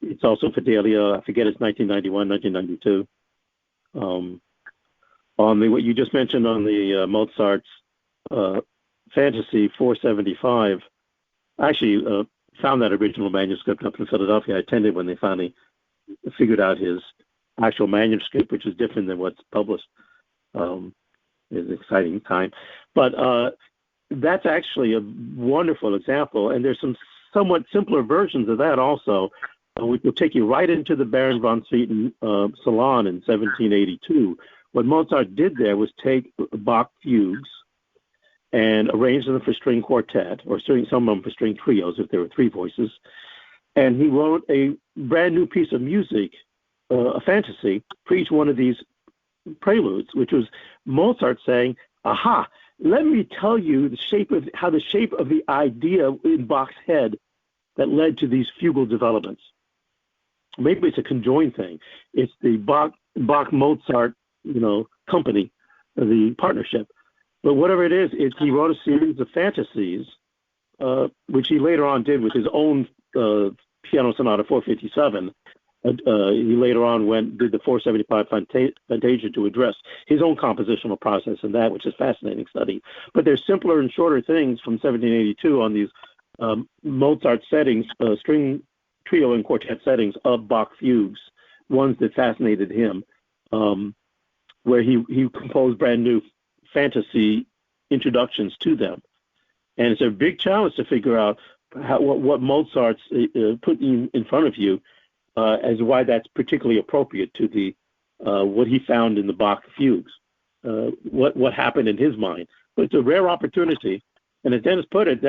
It's also Fidelio. I forget, it's 1991, 1992. On what you just mentioned on the Mozart's Fantasy 475, I actually found that original manuscript up in Philadelphia. I attended when they finally figured out his actual manuscript, which is different than what's published. It's an exciting time. But that's actually a wonderful example, and there's some somewhat simpler versions of that also, which will take you right into the Baron von Swieten Salon in 1782. What Mozart did there was take Bach fugues and arranged them for string quartet, or some of them for string trios if there were three voices. And he wrote a brand new piece of music, a fantasy, for each one of these preludes, which was Mozart saying, aha, let me tell you how the shape of the idea in Bach's head that led to these fugal developments. Maybe it's a conjoined thing. It's the Bach-Mozart, company, the partnership. But whatever it is, he wrote a series of fantasies, which he later on did with his own Piano Sonata 457. He later on did the 475 Fantasia to address his own compositional process in that, which is a fascinating study. But there's simpler and shorter things from 1782 on these Mozart settings, string trio and quartet settings of Bach fugues, ones that fascinated him, where he composed brand new fantasy introductions to them. And it's a big challenge to figure out what Mozart's putting in front of you as why that's particularly appropriate to the what he found in the Bach fugues, what happened in his mind. But it's a rare opportunity, and as Dennis put it,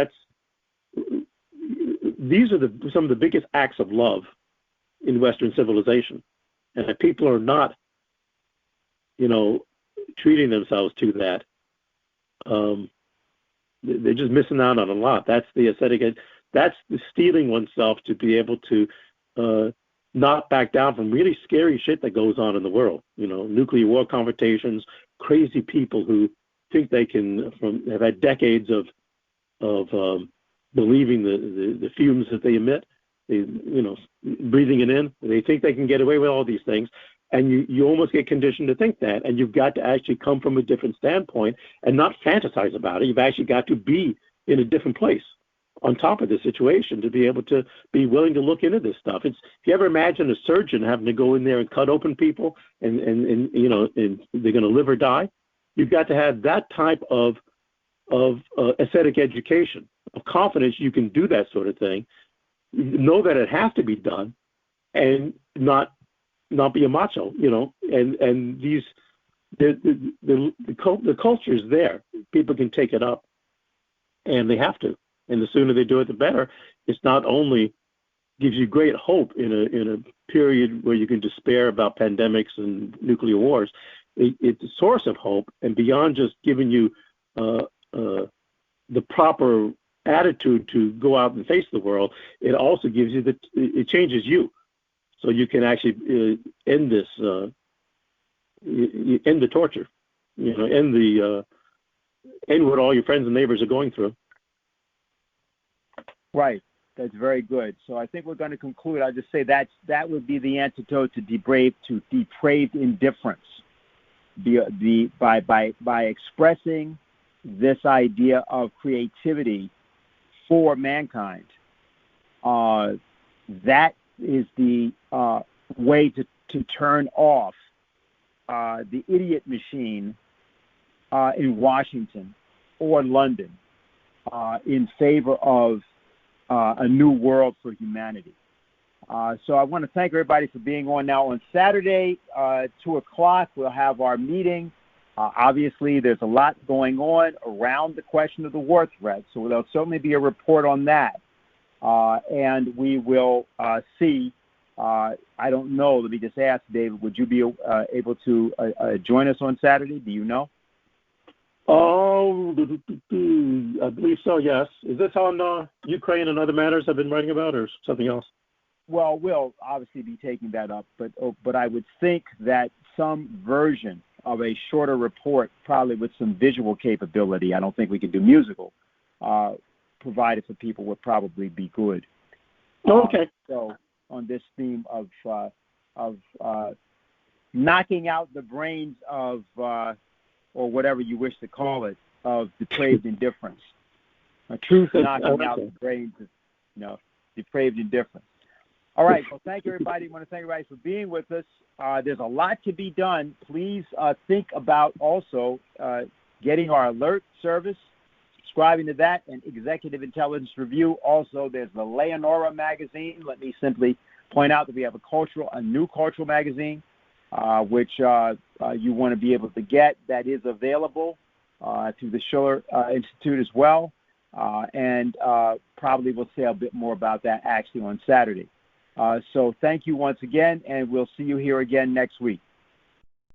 these are some of the biggest acts of love in Western civilization, and if people are not, treating themselves to that, they're just missing out on a lot. That's the ascetic. That's the steeling oneself to be able to not back down from really scary shit that goes on in the world. Nuclear war confrontations, crazy people who think they can, have had decades of believing the fumes that they emit, breathing it in. They think they can get away with all these things. And you almost get conditioned to think that. And you've got to actually come from a different standpoint and not fantasize about it. You've actually got to be in a different place on top of the situation to be able to be willing to look into this stuff. If you ever imagine a surgeon having to go in there and cut open people and they're going to live or die, you've got to have that type of aesthetic education, of confidence you can do that sort of thing, know that it has to be done, and not be a macho, and these the culture is there. People can take it up, and they have to. And the sooner they do it, the better. It's not only gives you great hope in a period where you can despair about pandemics and nuclear wars. It's a source of hope, and beyond just giving you the proper attitude to go out and face the world, it also gives you it changes you. So you can actually end this, end the torture, end what all your friends and neighbors are going through. Right. That's very good. So I think we're going to conclude. I'll just say that would be the antidote to depraved indifference. By expressing this idea of creativity for mankind, that is the way to turn off the idiot machine in Washington or London in favor of a new world for humanity. So I want to thank everybody for being on now. On Saturday, 2 o'clock, we'll have our meeting. Obviously, there's a lot going on around the question of the war threat, so there'll certainly be a report on that. And we will see. I don't know. Let me just ask, David, would you be able to join us on Saturday? Do you know? Oh, I believe so, yes. Is this on Ukraine and other matters I've been writing about, or something else? Well, we'll obviously be taking that up, but I would think that some version of a shorter report, probably with some visual capability, I don't think we can do musical, provided for people, would probably be good. Okay. So on this theme of knocking out the brains of, or whatever you wish to call it, of depraved indifference. Truth knocking out the brains of depraved indifference. All right. Well, thank you, everybody. I want to thank everybody for being with us. There's a lot to be done. Please think about also getting our alert service, subscribing to that, and Executive Intelligence Review. Also, there's the Leonora magazine. Let me simply point out that we have a new cultural magazine, which you want to be able to get. That is available. through the Schiller Institute as well. And probably we'll say a bit more about that actually on Saturday. So thank you once again, and we'll see you here again next week.